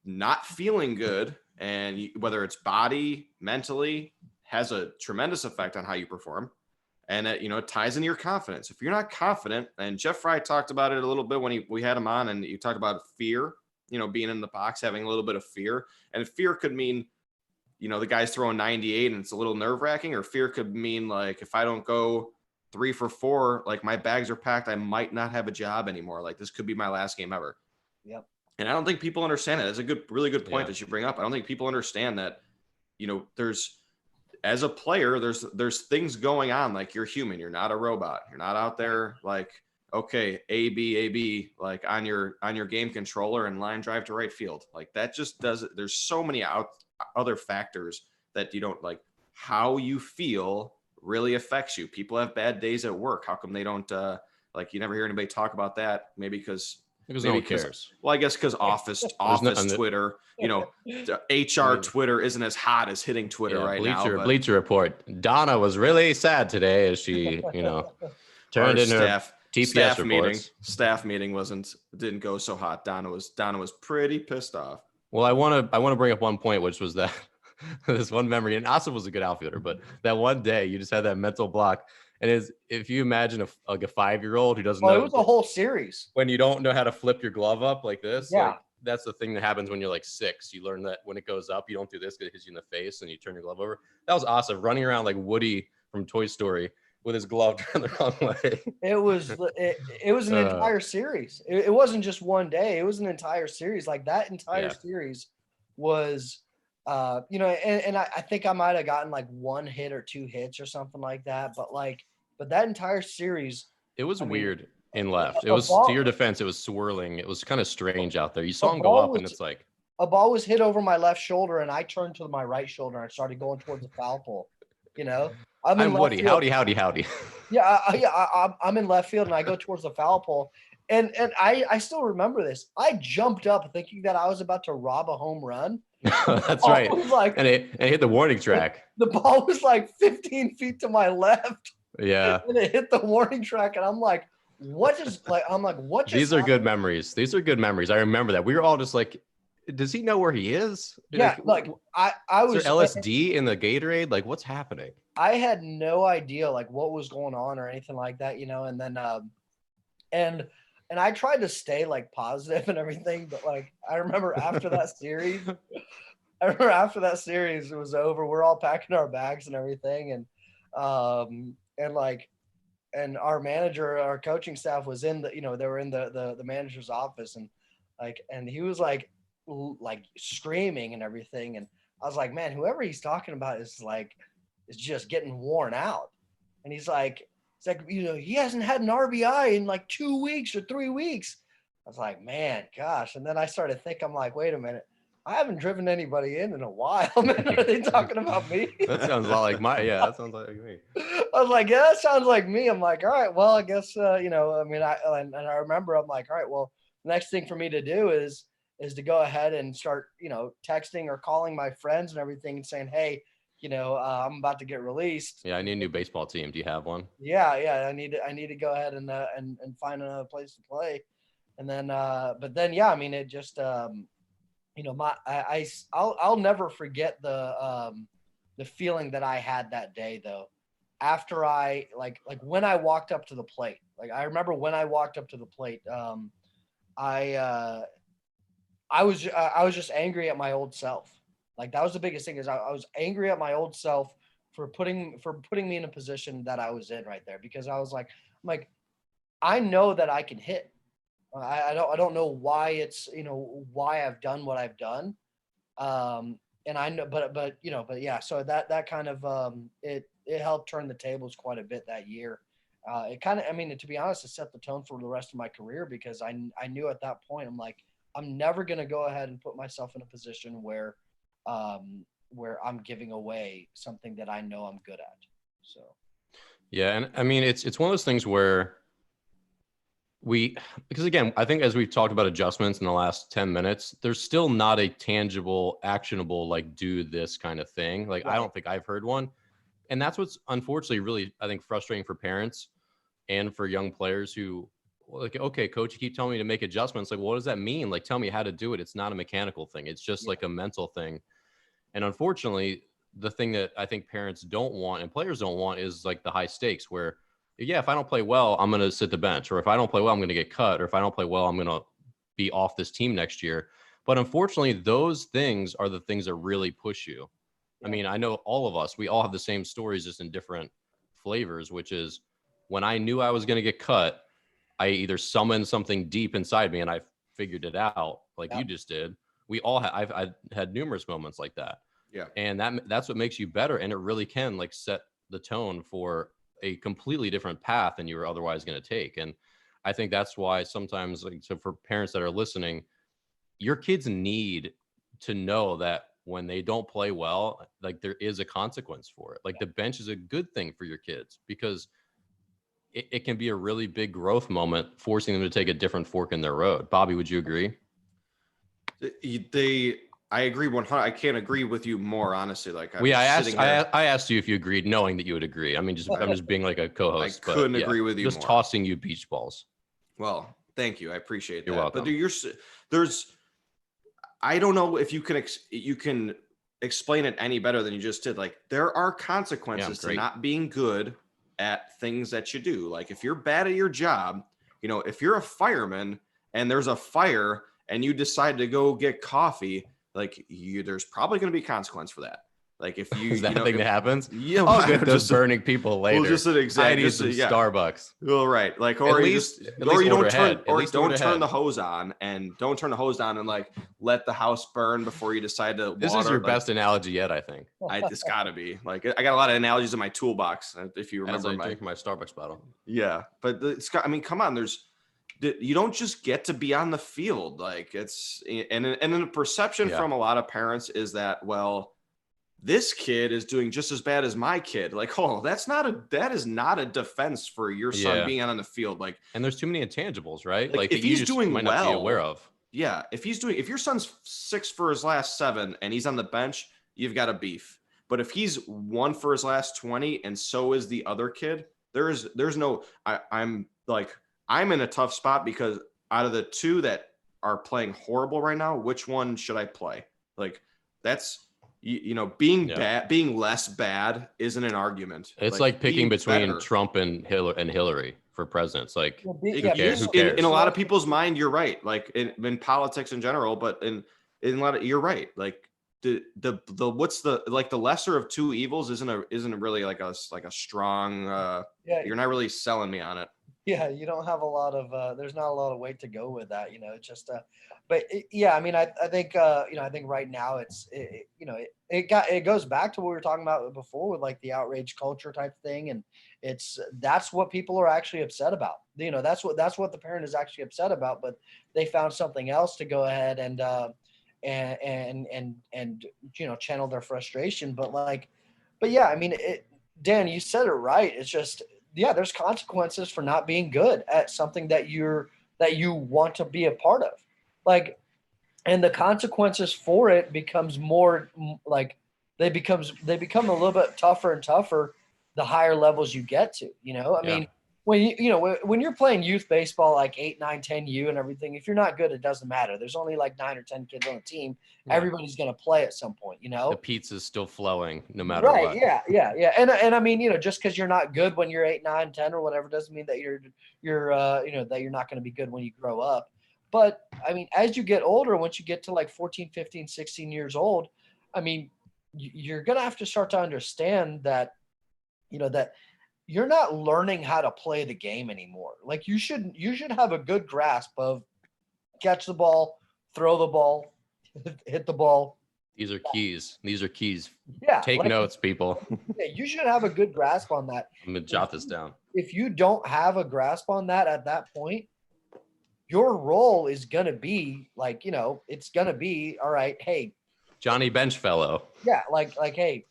not feeling good, and whether it's body, mentally, has a tremendous effect on how you perform. And it ties into your confidence. If you're not confident, and Jeff Fry talked about it a little bit when we had him on, and you talked about fear, being in the box, having a little bit of fear. And fear could mean, the guy's throwing 98 and it's a little nerve wracking, or fear could mean like, if I don't go 3 for 4, like my bags are packed, I might not have a job anymore. Like, this could be my last game ever. Yep. And I don't think people understand it. It's a really good point that you bring up. I don't think people understand that, as a player, there's things going on. Like, you're human. You're not a robot. You're not out there like, okay, A, B, like on your game controller and line drive to right field. Like, that just does it. There's so many other factors that you don't like. How you feel really affects you. People have bad days at work. How come they don't, you never hear anybody talk about that? Maybe because no one cares. Well, I guess because office Twitter, HR Twitter isn't as hot as hitting Twitter now. Bleacher Report. Donna was really sad today as she, turned in her TPS reports. Staff meeting didn't go so hot. Donna was pretty pissed off. Well, I want to bring up one point, which was that this one memory, and Asif was a good outfielder, but that one day you just had that mental block. And if you imagine a 5-year-old who doesn't know, it was a whole series. When you don't know how to flip your glove up like this, yeah, that's the thing that happens when you're like 6. You learn that when it goes up, you don't do this because it hits you in the face and you turn your glove over. That was awesome. Running around like Woody from Toy Story with his glove turned the wrong way. It was an entire series. It wasn't just one day. It was an entire series. Like, that entire series was, and I think I might have gotten like 1 hit or 2 hits or something like that. But that entire series, it was weird in left. It was, to your defense, it was swirling. It was kind of strange out there. You saw him go up, and it's like a ball was hit over my left shoulder, and I turned to my right shoulder and I started going towards the foul pole. I'm Woody. Howdy. Yeah, I'm in left field, and I go towards the foul pole, and I still remember this. I jumped up thinking that I was about to rob a home run. That's right. And it hit the warning track. The ball was like 15 feet to my left. Yeah. And it hit the warning track, and I'm like, what just These are good memories. I remember that. We were all just like, does he know where he is? Yeah, I was LSD in the Gatorade. Like, what's happening? I had no idea like what was going on or anything like that, and then and I tried to stay like positive and everything, but like I remember after that series, it was over. We're all packing our bags and everything, and our manager, our coaching staff was in they were in the manager's office, and he was like screaming and everything, and I was like, man, whoever he's talking about is just getting worn out. And he's like, he hasn't had an RBI in like 2 weeks or 3 weeks. I was like, man, gosh. And then I started thinking, I'm like, wait a minute, I haven't driven anybody in a while. Man, are they talking about me? That sounds a lot like that sounds like me. I was like, yeah, that sounds like me. I'm like, all right, well, I guess, I remember, I'm like, all right, well, the next thing for me to do is to go ahead and start, texting or calling my friends and everything and saying, hey, I'm about to get released. Yeah, I need a new baseball team. Do you have one? Yeah, I need to go ahead and find another place to play. And then, but then, yeah, I mean, it just, I'll never forget the feeling that I had that day though. After I when I walked up to the plate, I remember when I walked up to the plate, I was just angry at my old self. Like, that was the biggest thing, is I was angry at my old self for putting me in a position that I was in right there, because I was like, I know that I can hit. I don't know why it's, why I've done what I've done. And I know, but yeah, so that kind of, it helped turn the tables quite a bit that year. It kind of, I mean, to be honest, it set the tone for the rest of my career, because I knew at that point, I'm like, I'm never going to go ahead and put myself in a position where I'm giving away something that I know I'm good at. So. Yeah. And I mean, it's one of those things where because again, I think as we've talked about adjustments in the last 10 minutes, there's still not a tangible, actionable, like do this kind of thing. Like, Right. I don't think I've heard one. And that's what's unfortunately really, I think, frustrating for parents and for young players who like, okay, coach, you keep telling me to make adjustments. Like, what does that mean? Like, tell me how to do it. It's not a mechanical thing. It's just like a mental thing. And unfortunately, the thing that I think parents don't want and players don't want is like the high stakes where, yeah, if I don't play well, I'm going to sit the bench, or if I don't play well, I'm going to get cut, or if I don't play well, I'm going to be off this team next year. But unfortunately, those things are the things that really push you. I mean, I know all of us, we all have the same stories, just in different flavors, which is when I knew I was going to get cut, I either summoned something deep inside me and I figured it out like you just did. We all I've had numerous moments like that. Yeah. And that's what makes you better. And it really can like set the tone for a completely different path than you were otherwise going to take. And I think that's why sometimes, like, so for parents that are listening, your kids need to know that when they don't play well, like there is a consequence for it. Like the bench is a good thing for your kids, because it can be a really big growth moment, forcing them to take a different fork in their road. Bobby, would you agree? I agree 100. I can't agree with you more, honestly. Like, I asked you if you agreed, knowing that you would agree. I mean, I'm just being like a co-host. I couldn't agree with you just more. tossing you beach balls. Well, thank you. I appreciate that. You're welcome. But I don't know if you can explain it any better than you just did. Like, there are consequences to not being good at things that you do. Like, if you're bad at your job, if you're a fireman and there's a fire and you decide to go get coffee, like, there's probably going to be consequence for that. Like, if you, is that thing that happens? Yeah, I'll get those burning people later. Well, just an example. I need some Starbucks. Well, right. Like, or at you least, just, or you don't turn, or don't turn ahead. the hose on, and like let the house burn before you decide to. This is your best analogy yet, I think. It's gotta be. Like, I got a lot of analogies in my toolbox. If you remember, as I drink my Starbucks bottle. Yeah, but I mean, come on. You don't just get to be on the field. Like, it's and the perception from a lot of parents is that, well, this kid is doing just as bad as my kid. Like, oh, that is not a defense for your son being out on the field. Like, and there's too many intangibles, right? Like if he's doing might well, not be aware of. Yeah, if your son's 6 for his last 7 and he's on the bench, you've got a beef. But if he's 1 for his last 20 and so is the other kid, there's no. I'm in a tough spot, because out of the 2 that are playing horrible right now, which one should I play? Like, that's. Being less bad isn't an argument. It's like picking between Trump and Hillary for president. It's like, who cares? In a lot of people's mind, you're right. Like, in politics in general, but in a lot of, you're right. Like, the lesser of 2 evils isn't really like a strong. You're not really selling me on it. Yeah, you don't have a lot of there's not a lot of weight to go with that, it's just but I mean, I think I think right now it goes back to what we were talking about before with like the outrage culture type thing, and that's what people are actually upset about. That's what the parent is actually upset about, but they found something else to go ahead and channel their frustration. But yeah, I mean, Dan, you said it right. It's just, there's consequences for not being good at something that you want to be a part of. Like, and the consequences for it becomes more like they become a little bit tougher and tougher the higher levels you get to. I mean, when you're playing youth baseball, like 8, 9, 10U and everything, if you're not good, it doesn't matter. There's only like 9 or 10 kids on the team. Yeah. Everybody's going to play at some point, The pizza's still flowing no matter what. Right. Yeah. And I mean, just because you're not good when you're 8, 9, 10 or whatever doesn't mean that you're that you're not going to be good when you grow up. But I mean, as you get older, once you get to like 14, 15, 16 years old, I mean, you're going to have to start to understand that, that you're not learning how to play the game anymore. Like, you should have a good grasp of catch the ball, throw the ball, hit the ball, These are keys. These are keys. Yeah, Take like, notes, people. yeah, you should have a good grasp on that. I'm gonna jot this down. If you don't have a grasp on that at that point, your role is gonna be like, it's gonna be all right. Hey, Johnny Benchfellow. yeah, like hey,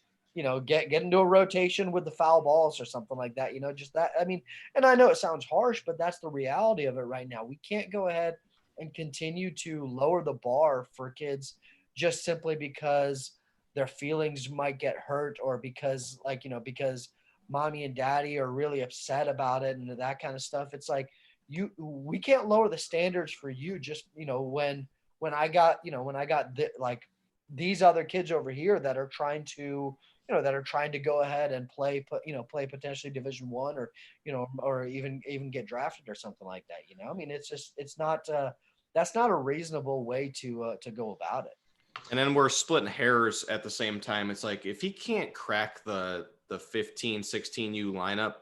get into a rotation with the foul balls or something like that. Just that. I mean, and I know it sounds harsh, but that's the reality of it right now. We can't go ahead and continue to lower the bar for kids just simply because their feelings might get hurt, or because because mommy and daddy are really upset about it and that kind of stuff. It's like we can't lower the standards for you just when I got like these other kids over here that are trying to go ahead and play potentially Division 1, or or even get drafted or something like that. I mean, it's not that's not a reasonable way to go about it. And then we're splitting hairs at the same time. It's like, if he can't crack the 15, 16U lineup,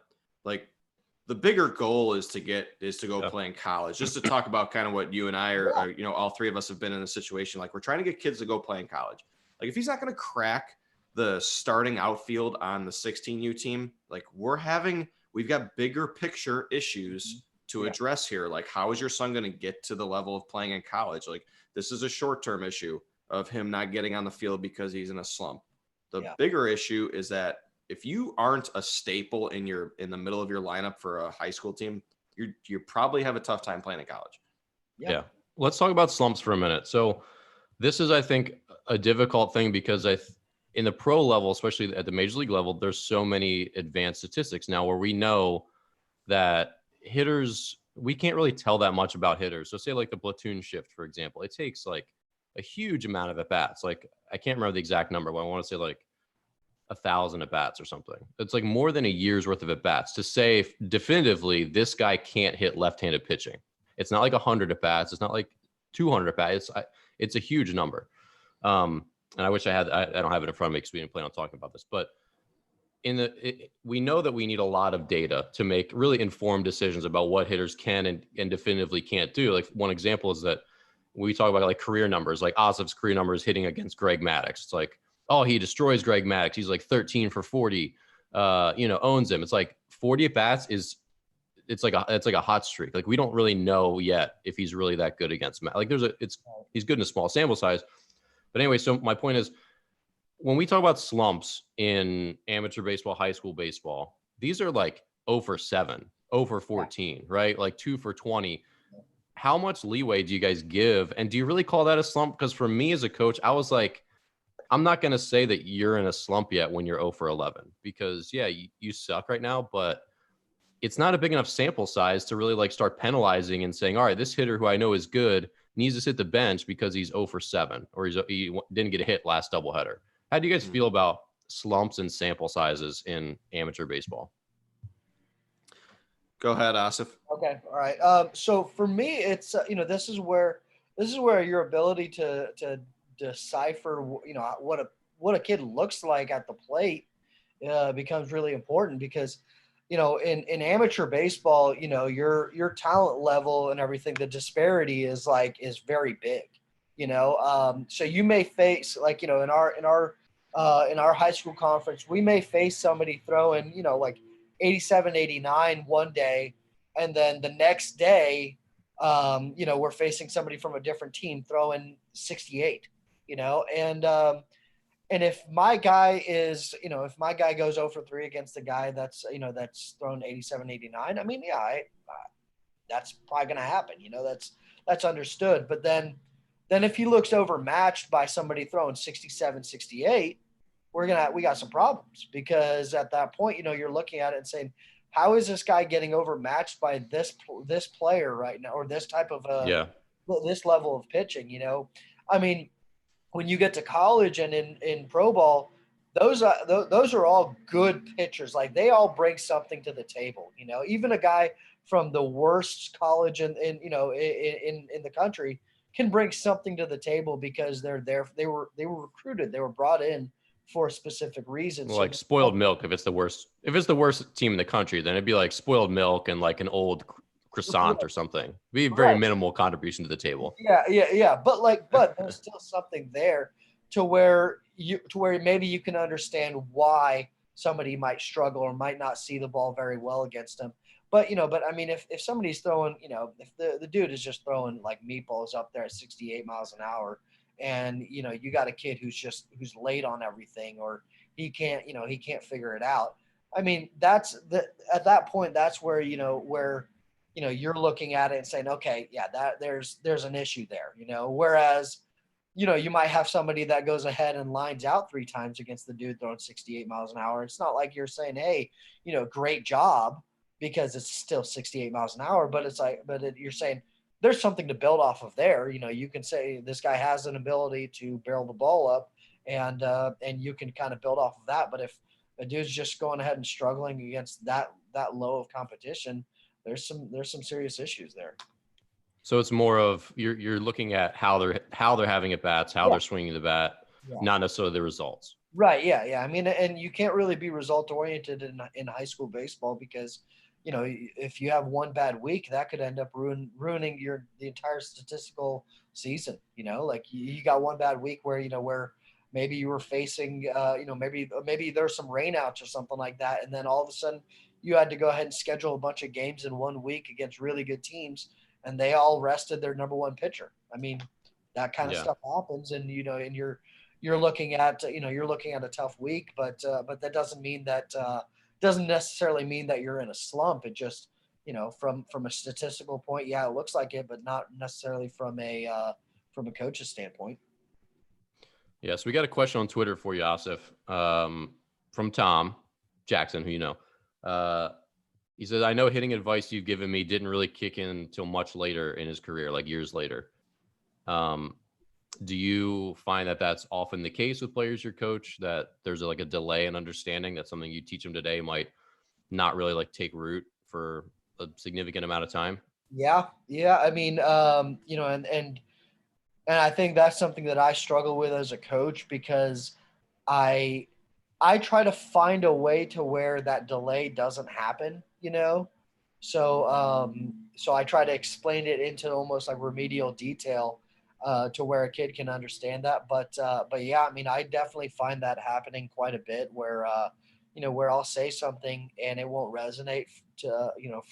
like, the bigger goal is to go play in college. Just to talk about kind of what you and I are, all three of us have been in a situation, like, we're trying to get kids to go play in college. Like, if he's not going to crack the starting outfield on the 16U team, like, we've got bigger picture issues to address here. Like, how is your son going to get to the level of playing in college? Like, this is a short-term issue of him not getting on the field because he's in a slump. The bigger issue is that if you aren't a staple in the middle of your lineup for a high school team, you probably have a tough time playing in college. Yeah. Let's talk about slumps for a minute. So this is, I think, a difficult thing because in the pro level, especially at the major league level, there's so many advanced statistics now where we know that hitters, we can't really tell that much about hitters. So say like the platoon shift, for example, it takes like a huge amount of at-bats. Like, I can't remember the exact number, but I want to say like 1,000 at-bats or something. It's like more than a year's worth of at-bats to say definitively this guy can't hit left-handed pitching. It's not like 100 at-bats. It's not like 200 at-bats. It's a huge number. And I wish I don't have it in front of me because we didn't plan on talking about this. But we know that we need a lot of data to make really informed decisions about what hitters can and definitively can't do. Like, one example is that we talk about like career numbers, like Asif's career numbers hitting against Greg Maddux. It's like, oh, he destroys Greg Maddux. He's like 13 for 40, owns him. It's like 40 at bats it's like a hot streak. Like, we don't really know yet if he's really that good against Matt. Like, he's good in a small sample size. But anyway, so my point is, when we talk about slumps in amateur baseball, high school baseball, these are like 0 for 7, 0 for 14, right? Like 2 for 20. How much leeway do you guys give? And do you really call that a slump? Because for me as a coach, I was like, I'm not going to say that you're in a slump yet when you're 0 for 11, because you suck right now, but it's not a big enough sample size to really like start penalizing and saying, all right, this hitter who I know is good needs to sit the bench because he's 0 for 7 or he didn't get a hit last doubleheader. How do you guys feel about slumps and sample sizes in amateur baseball? Go ahead, Asif. Okay. All right. So for me, it's, this is where your ability to decipher, what a kid looks like at the plate becomes really important, because, in amateur baseball, your talent level and everything, the disparity is very big, so you may face, like, in our high school conference, we may face somebody throwing, like 87, 89 one day, and then the next day, we're facing somebody from a different team throwing 68, and if my guy is, if my guy goes 0 for 3 against the guy that's thrown 87, 89, I mean, that's probably going to happen. That's understood. But then if he looks overmatched by somebody throwing 67, 68, we got some problems, because at that point, you're looking at it and saying, how is this guy getting overmatched by this player right now, or this type of this level of pitching? I mean, when you get to college and in pro ball, those are all good pitchers. Like, they all bring something to the table. Even a guy from the worst college in the country can bring something to the table, because they're there. They were recruited. They were brought in for a specific reason. Well, like spoiled milk. If it's the worst team in the country, then it'd be like spoiled milk and like an old croissant or something. Be a very minimal contribution to the table. Yeah. But there's still something there to where maybe you can understand why somebody might struggle or might not see the ball very well against them. But I mean, if somebody's throwing, if the dude is just throwing like meatballs up there at 68 miles an hour, and you got a kid who's late on everything, or he can't figure it out. I mean, at that point, that's where you're looking at it and saying, okay, yeah, that there's an issue there. Whereas you might have somebody that goes ahead and lines out 3 times against the dude throwing 68 miles an hour. It's not like you're saying, hey, great job, because it's still 68 miles an hour, but you're saying there's something to build off of there. You can say this guy has an ability to barrel the ball up, and you can kind of build off of that. But if a dude's just going ahead and struggling against that low of competition, there's some serious issues there. So it's more of you're looking at how they're having at bats, how they're swinging the bat, not necessarily the results. Right. Yeah. I mean, and you can't really be result oriented in high school baseball, because if you have one bad week, that could end up ruining the entire statistical season. Like you got one bad week where where maybe you were facing maybe there's some rainouts or something like that, and then all of a sudden you had to go ahead and schedule a bunch of games in 1 week against really good teams, and they all rested their number one pitcher. I mean, that kind of stuff happens, and and you're looking at a tough week, but that doesn't mean that doesn't necessarily mean that you're in a slump. It just from a statistical point, yeah, it looks like it, but not necessarily from a coach's standpoint. Yeah, so we got a question on Twitter for you, Asif, from Tom Jackson, who you know. He says, I know hitting advice you've given me didn't really kick in until much later in his career, like years later. Do you find that that's often the case with players you coach, that there's like a delay in understanding that something you teach them today might not really like take root for a significant amount of time? Yeah. I mean, and I think that's something that I struggle with as a coach, because I try to find a way to where that delay doesn't happen, So I try to explain it into almost like remedial detail, to where a kid can understand that. But yeah, I mean, I definitely find that happening quite a bit, where where I'll say something and it won't resonate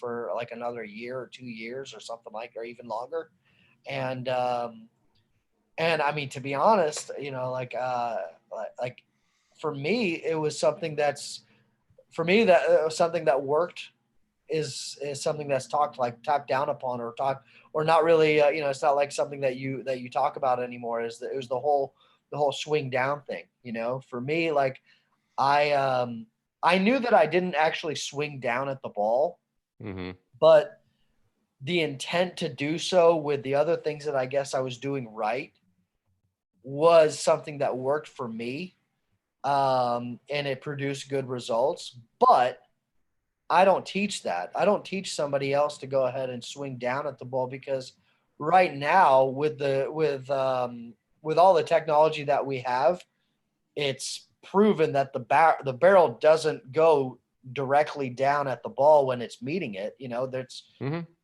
for like another year or 2 years or something or even longer. And I mean, to be honest, like for me, it was something that was something that worked is something that's talked down upon, or not really. It's not like something that you talk about anymore. It was the whole swing down thing. For me, like I knew that I didn't actually swing down at the ball, but the intent to do so with the other things that I guess I was doing right was something that worked for me, and it produced good results. But I don't teach that. I don't teach somebody else to go ahead and swing down at the ball, because right now with all the technology that we have, it's proven that the barrel doesn't go directly down at the ball when it's meeting it. That's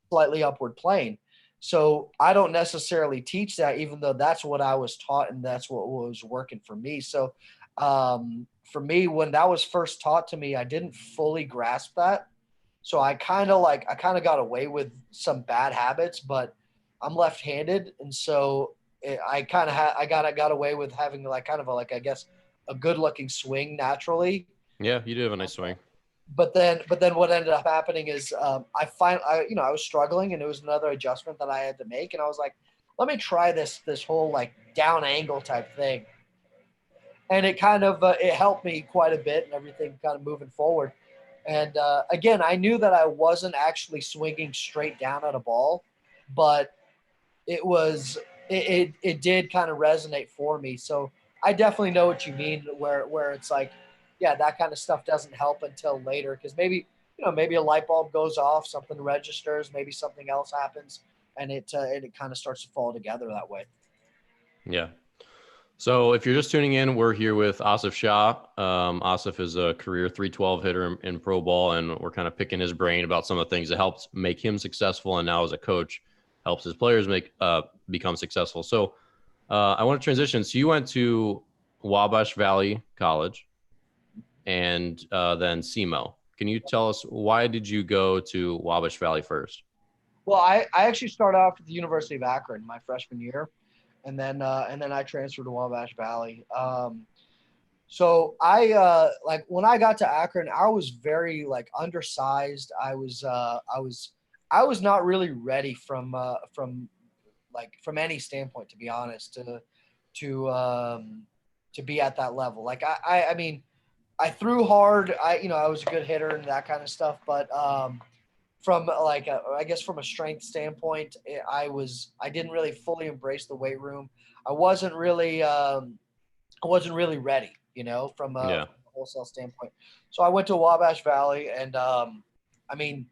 slightly upward plane. So I don't necessarily teach that, even though that's what I was taught and that's what was working for me. So for me, when that was first taught to me, I didn't fully grasp that. So I kind of got away with some bad habits, but I'm left-handed. And so I got away with having I guess a good looking swing naturally. Yeah, you do have a nice swing. But then what ended up happening is I was struggling, and it was another adjustment that I had to make. And I was like, let me try this whole like down angle type thing. And it kind of it helped me quite a bit and everything kind of moving forward. And again, I knew that I wasn't actually swinging straight down at a ball, but it did kind of resonate for me. So I definitely know what you mean, where it's like, yeah, that kind of stuff doesn't help until later, because maybe a light bulb goes off, something registers, maybe something else happens, and it kind of starts to fall together that way. Yeah. So if you're just tuning in, we're here with Asif Shah. Asif is a career 312 hitter in pro ball, and we're kind of picking his brain about some of the things that helped make him successful, and now as a coach helps his players become successful. So I want to transition. So you went to Wabash Valley College and then SEMO. Can you tell us why did you go to Wabash Valley first? Well, I actually started off at the University of Akron my freshman year, and then I transferred to Wabash Valley. So like when I got to Akron, I was very like undersized. I was not really ready from any standpoint, to be honest, to be at that level. Like I mean, I threw hard. I was a good hitter and that kind of stuff, but from like I guess from a strength standpoint, I didn't really fully embrace the weight room. I wasn't really ready, from Yeah. a wholesale standpoint. So I went to Wabash Valley, and I mean,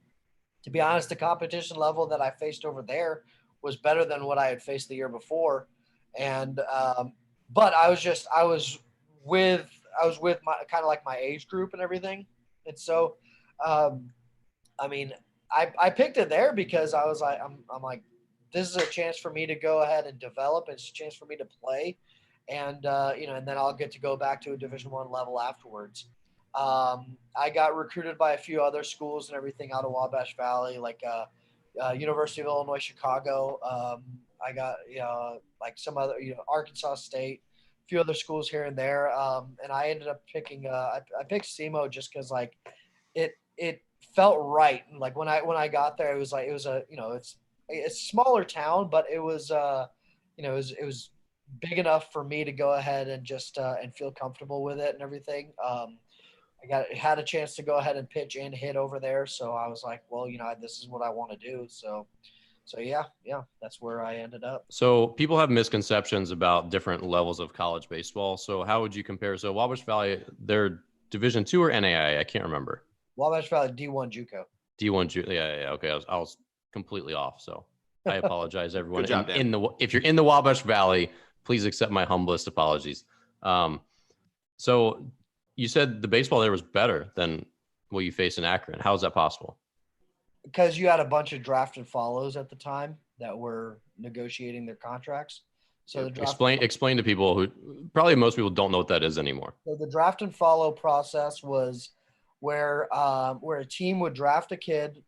to be honest, the competition level that I faced over there was better than what I had faced the year before, and but I was with my kind of like my age group and everything, and so um, I mean, I picked it there because I was like, I'm like, this is a chance for me to go ahead and develop. It's a chance for me to play, and and then I'll get to go back to a Division I level afterwards. I got recruited by a few other schools and everything out of Wabash Valley, like University of Illinois Chicago. I got like some other Arkansas State, a few other schools here and there, and I ended up picking I picked SEMO just because like it felt right. And like when I got there, it was like it was a it's a smaller town, but it was it was big enough for me to go ahead and just and feel comfortable with it and everything. I had a chance to go ahead and pitch and hit over there, so I was like, well, this is what I want to do. So yeah, that's where I ended up. So people have misconceptions about different levels of college baseball. So how would you compare? So Wabash Valley, they're Division II or NAIA? I can't remember. Wabash Valley D1 JUCO. D1 JUCO. Yeah. Okay, I was completely off. So I apologize, everyone. Good job, Dan. If you're in the Wabash Valley, please accept my humblest apologies. So you said the baseball there was better than what you face in Akron. How is that possible? Because you had a bunch of draft and follows at the time that were negotiating their contracts. So Explain to people who probably most people don't know what that is anymore. So the draft and follow process was where a team would draft a kid,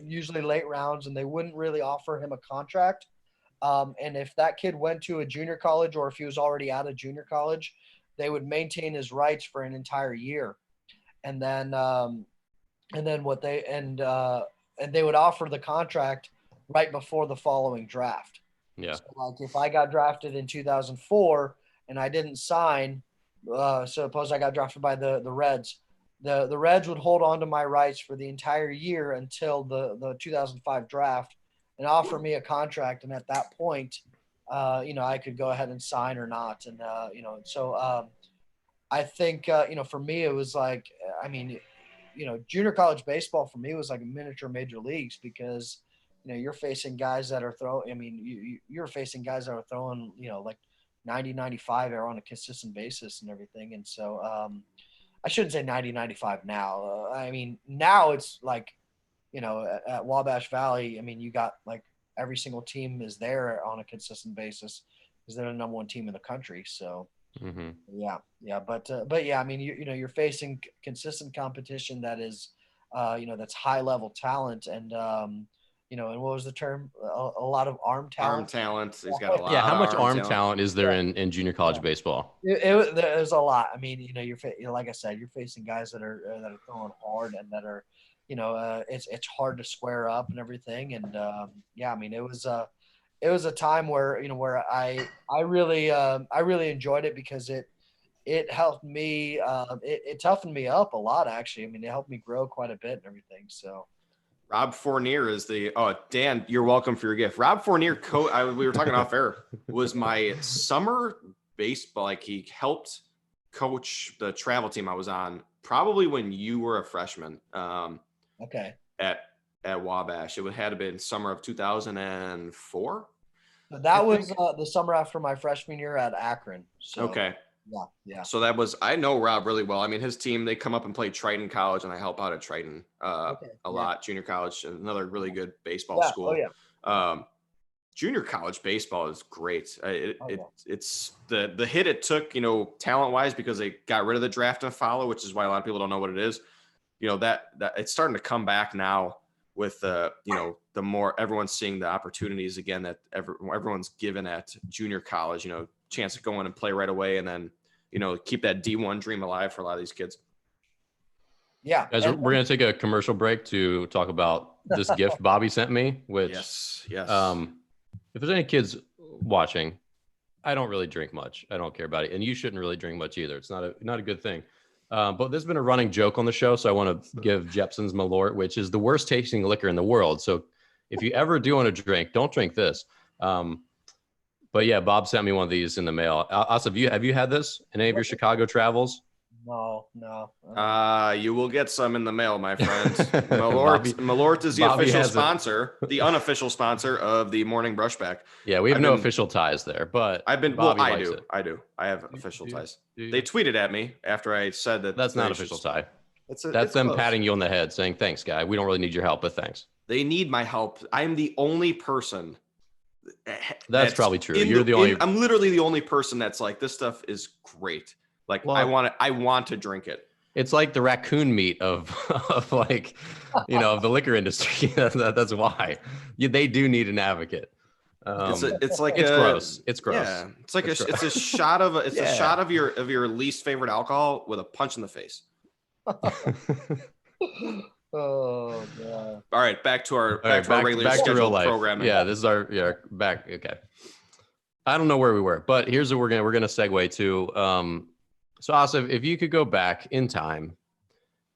usually late rounds, and they wouldn't really offer him a contract. And if that kid went to a junior college or if he was already out of junior college, they would maintain his rights for an entire year. And then what they and they would offer the contract right before the following draft. Yeah. So like if I got drafted in 2004 and I didn't sign, suppose I got drafted by the Reds, the Reds would hold on to my rights for the entire year until the 2005 draft and offer me a contract. And at that point, I could go ahead and sign or not. And, I think, for me, it was like, I mean, junior college baseball for me was like a miniature major leagues because, you're facing guys that are you're facing guys that are throwing, like 90, 95 on a consistent basis and everything. And so I shouldn't say 90, 95 now. I mean, now it's like, at Wabash Valley, I mean, you got like every single team is there on a consistent basis because they're the number one team in the country. So yeah. But yeah, I mean, you're facing consistent competition that is, that's high level talent and, and what was the term? A lot of arm talent. Arm talent. He's got a lot. Yeah. How much arm talent talent is there in junior college baseball? There's a lot. I mean, like I said, you're facing guys that are throwing hard and that are, it's hard to square up and everything. And yeah, I mean, it was a time where where I really enjoyed it because it helped me. It toughened me up a lot, actually. I mean, it helped me grow quite a bit and everything. So. Rob Fournier is Dan, you're welcome for your gift. Rob Fournier, we were talking off air, was my summer baseball. Like he helped coach the travel team I was on probably when you were a freshman. Okay. At Wabash. It had to have been summer of 2004. That was the summer after my freshman year at Akron. So. Okay. Yeah. So I know Rob really well. I mean, his team, they come up and play Triton College, and I help out at Triton a lot. Junior college, another really good baseball school. Oh, yeah. junior college baseball is great. Yeah. It's the hit it took, you know, talent wise, because they got rid of the draft and follow, which is why a lot of people don't know what it is. You know, that it's starting to come back now with you know, the more everyone's seeing the opportunities again that everyone's given at junior college, you know, chance to go in and play right away, and then, you know, keep that D1 dream alive for a lot of these kids. Yeah. Guys, we're going to take a commercial break to talk about this gift Bobby sent me, which, yes. If there's any kids watching, I don't really drink much. I don't care about it. And you shouldn't really drink much either. It's not a good thing. But there's been a running joke on the show. So I want to give Jeppson's Malort, which is the worst tasting liquor in the world. So if you ever do want to drink, don't drink this. But yeah, Bob sent me one of these in the mail. Asif, have you had this in any of your Chicago travels? No. You will get some in the mail, my friend. Malort is the official sponsor, the unofficial sponsor of the Morning Brushback. Yeah, we have no official ties there, but I do. I have official ties. Do They tweeted at me after I said that. That's not official tie. That's them close. patting you on the head saying, thanks, guy. We don't really need your help, but thanks. They need my help. I'm the only person. That's probably true. I'm literally the only person that's like, this stuff is great. Like, well, I want to drink it. It's like the raccoon meat of like, you know, of the liquor industry. That's why they do need an advocate. It's gross. It's gross. Yeah, it's like it's a shot of a shot of your least favorite alcohol with a punch in the face. Oh god. All right, back to our regular scheduled programming. Yeah, this is our back. Okay. I don't know where we were, but here's what we're gonna segue to. So Asif, if you could go back in time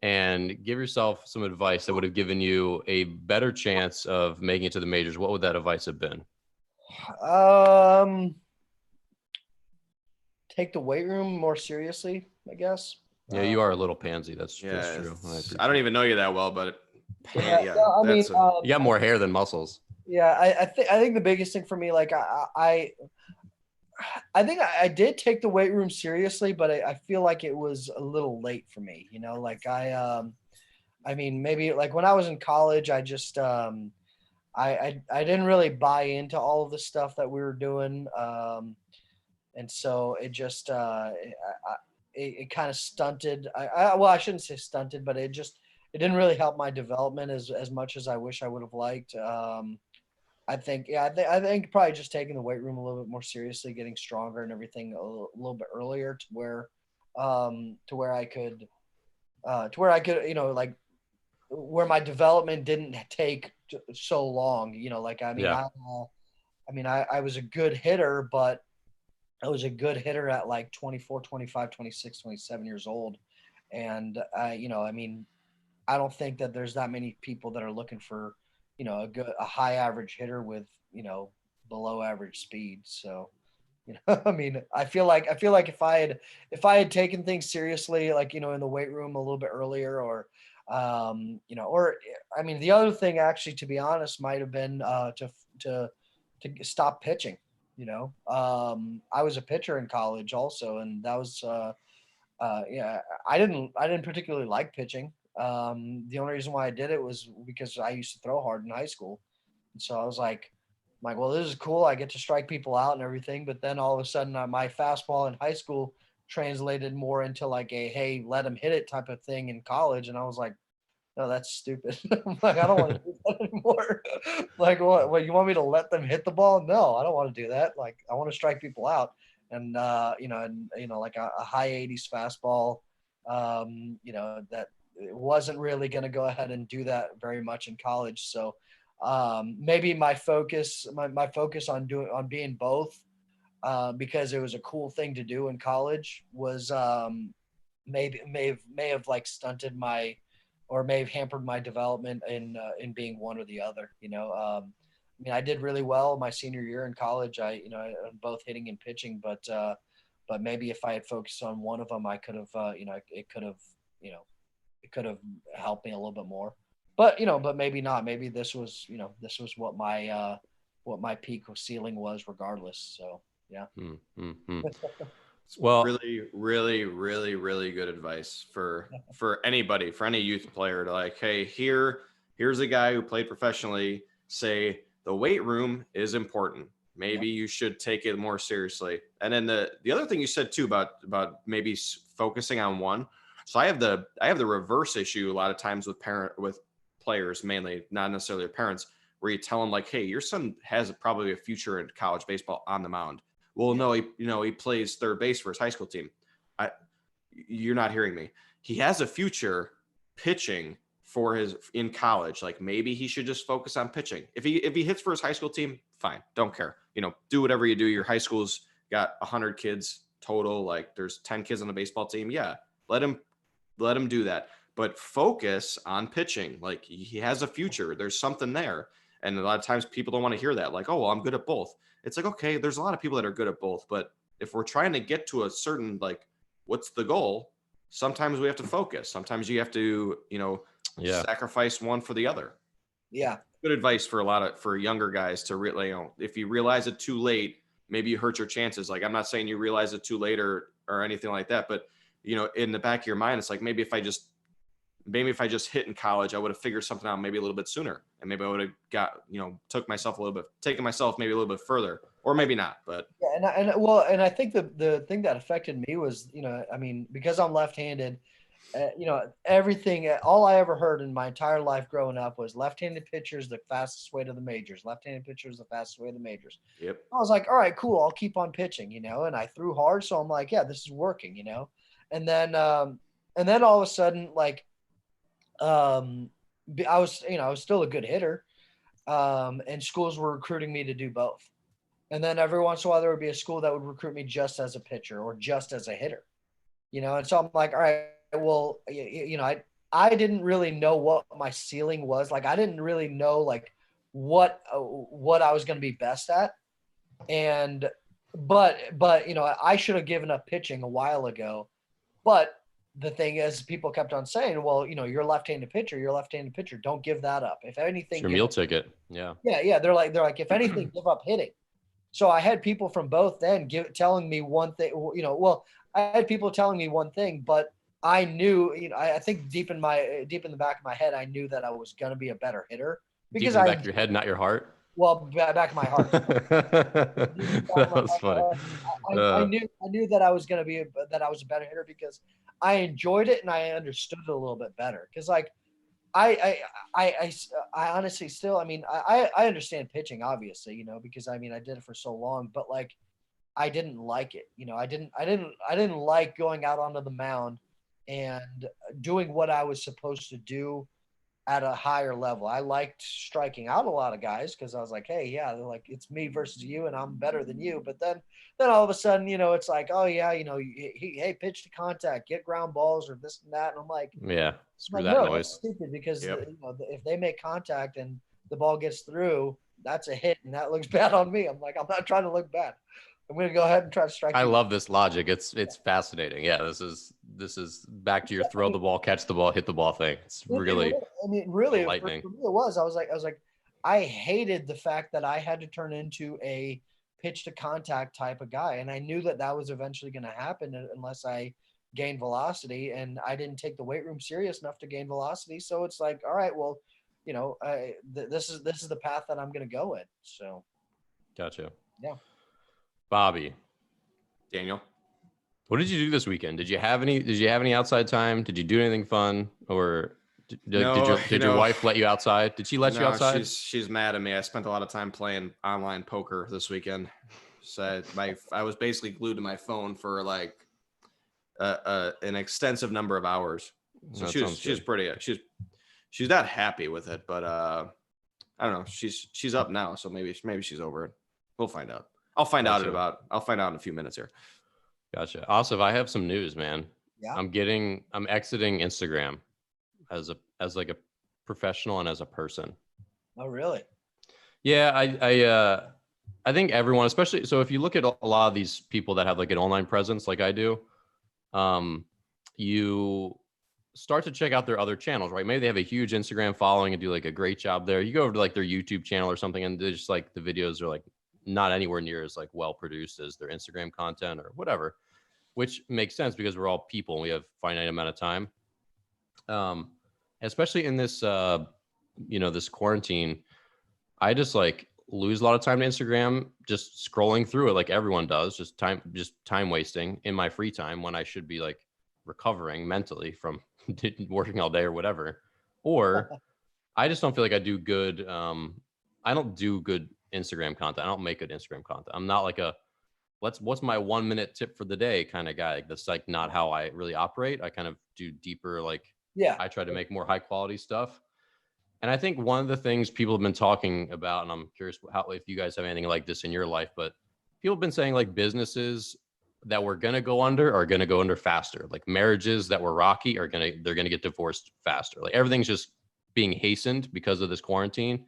and give yourself some advice that would have given you a better chance of making it to the majors, what would that advice have been? Take the weight room more seriously, I guess. Yeah, you are a little pansy. That's true. I don't even know you that well, but you got more hair than muscles. Yeah, I think the biggest thing for me, like I think I did take the weight room seriously, but I feel like it was a little late for me, you know, like I mean, maybe like when I was in college, I just, I didn't really buy into all of the stuff that we were doing. And so it just, it kind of stunted. Well, I shouldn't say stunted, but it didn't really help my development as much as I wish I would have liked. I think probably just taking the weight room a little bit more seriously, getting stronger and everything a little bit earlier to where I could, you know, like where my development didn't take so long, you know, like, I mean, I was a good hitter, but I was a good hitter at like 24, 25, 26, 27 years old. And you know, I mean, I don't think that there's that many people that are looking for, you know, a high average hitter with, you know, below average speed. So, you know, I mean, I feel like if I had taken things seriously, like, you know, in the weight room a little bit earlier, or, you know, or, I mean, the other thing actually, to be honest, might have been, to stop pitching, you know. I was a pitcher in college also. And that was, yeah, I didn't particularly like pitching. The only reason why I did it was because I used to throw hard in high school. And so I was like, well, this is cool. I get to strike people out and everything. But then all of a sudden my fastball in high school translated more into like a, hey, let him hit it type of thing in college. And I was like, no, that's stupid. Like, I don't want to do that anymore. Like, what, you want me to let them hit the ball? No, I don't want to do that. Like, I want to strike people out. And, you know, like a high 80s fastball, you know, that it wasn't really going to go ahead and do that very much in college. So maybe my focus on being both, because it was a cool thing to do in college, was may have like stunted my, or may have hampered my development in being one or the other. You know, I mean, I did really well my senior year in college. You know, both hitting and pitching, but maybe if I had focused on one of them, I could have, you know, it could have helped me a little bit more. But, you know, but maybe not. Maybe this was what my peak ceiling was regardless. So, yeah. Well, really good advice for anybody, for any youth player, to like, hey, here's a guy who played professionally, say the weight room is important. Maybe you should take it more seriously. And then the other thing you said too about maybe focusing on one. So I have the reverse issue a lot of times with players, mainly not necessarily their parents, where you tell them like, hey, your son has probably a future in college baseball on the mound. Well, no, he plays third base for his high school team. You're not hearing me. He has a future pitching in college. Like maybe he should just focus on pitching. If he hits for his high school team, fine. Don't care. Do whatever you do. Your high school's got 100 kids total. Like there's 10 kids on the baseball team. Yeah. Let him do that. But focus on pitching. Like he has a future. There's something there. And a lot of times people don't want to hear that. Like, oh, well, I'm good at both. It's like, okay, there's a lot of people that are good at both. But if we're trying to get to a certain, like, what's the goal? Sometimes we have to focus. Sometimes you have to, sacrifice one for the other. Yeah. Good advice for younger guys to really, if you realize it too late, maybe you hurt your chances. Like, I'm not saying you realize it too late or anything like that, but in the back of your mind, it's like, maybe if I just hit in college, I would have figured something out maybe a little bit sooner. And maybe I would have got, taken myself maybe a little bit further, or maybe not, but. Yeah. And I think the thing that affected me was, because I'm left-handed, everything, all I ever heard in my entire life growing up was left-handed pitchers, the fastest way to the majors, left-handed pitchers, the fastest way to the majors. Yep. I was like, all right, cool. I'll keep on pitching, and I threw hard. So I'm like, yeah, this is working, and then all of a sudden, like, I was still a good hitter, and schools were recruiting me to do both. And then every once in a while there would be a school that would recruit me just as a pitcher or just as a hitter, and so I'm like, all right, well, I didn't really know what my ceiling was. Like, I didn't really know like what I was going to be best at. But I should have given up pitching a while ago. But the thing is, people kept on saying, well, you're a left-handed pitcher. Don't give that up. If anything, it's your meal ticket. Yeah. Yeah. They're like, if anything, give up hitting. So I had people from both then telling me one thing, I had people telling me one thing, but I knew, I think deep in the back of my head, I knew that I was going to be a better hitter because deep in the back of your head, not your heart. Well, back of my heart. That was funny. I knew that I was going to be that I was a better hitter because I enjoyed it and I understood it a little bit better. Because like I honestly still, I understand pitching obviously, because I did it for so long, but like I didn't like it. I didn't like going out onto the mound and doing what I was supposed to do at a higher level. I liked striking out a lot of guys because I was like, hey, yeah, they're like, it's me versus you and I'm better than you. But then all of a sudden, it's like, oh yeah, hey, pitch to contact, get ground balls or this and that. And I'm like, yeah, screw that noise. That's stupid because if they make contact and the ball gets through, that's a hit and that looks bad on me. I'm like, I'm not trying to look bad. I'm going to go ahead and try to strike. I love this logic. It's fascinating. Yeah, this is back to your throw the ball, catch the ball, hit the ball thing. It's really, really lightning. For me it was. I was like, I hated the fact that I had to turn into a pitch to contact type of guy, and I knew that was eventually going to happen unless I gained velocity, and I didn't take the weight room serious enough to gain velocity. So it's like, all right, well, this is the path that I'm going to go in. So, gotcha. Yeah. Bobby, Daniel, what did you do this weekend? Did you have any outside time? Did you do anything fun, or did your wife let you outside? Did she let you outside? She's mad at me. I spent a lot of time playing online poker this weekend. So I was basically glued to my phone for like an extensive number of hours. So she's not happy with it, but I don't know. She's up now, so maybe she's over it. We'll find out. I'll find out in a few minutes here. Gotcha. Asif, I have some news, man. Yeah. I'm exiting Instagram as like a professional and as a person. Oh, really? Yeah. I think everyone, especially, so if you look at a lot of these people that have like an online presence, like I do, you start to check out their other channels, right? Maybe they have a huge Instagram following and do like a great job there. You go over to like their YouTube channel or something and they're just like, the videos are like not anywhere near as like well produced as their Instagram content or whatever, which makes sense because we're all people and we have finite amount of time. Especially in this, this quarantine, I just like lose a lot of time to Instagram, just scrolling through it like everyone does, just time wasting in my free time when I should be like recovering mentally from working all day or whatever. Or I just don't feel like I do good. I don't do good Instagram content. I don't make good Instagram content. I'm not like a what's my 1 minute tip for the day kind of guy. That's like not how I really operate. I kind of do deeper, like Yeah. I try to make more high quality stuff. And I think one of the things people have been talking about, and I'm curious how if you guys have anything like this in your life, but people have been saying like businesses that were gonna go under are gonna go under faster. Like marriages that were rocky they're gonna get divorced faster. Like everything's just being hastened because of this quarantine.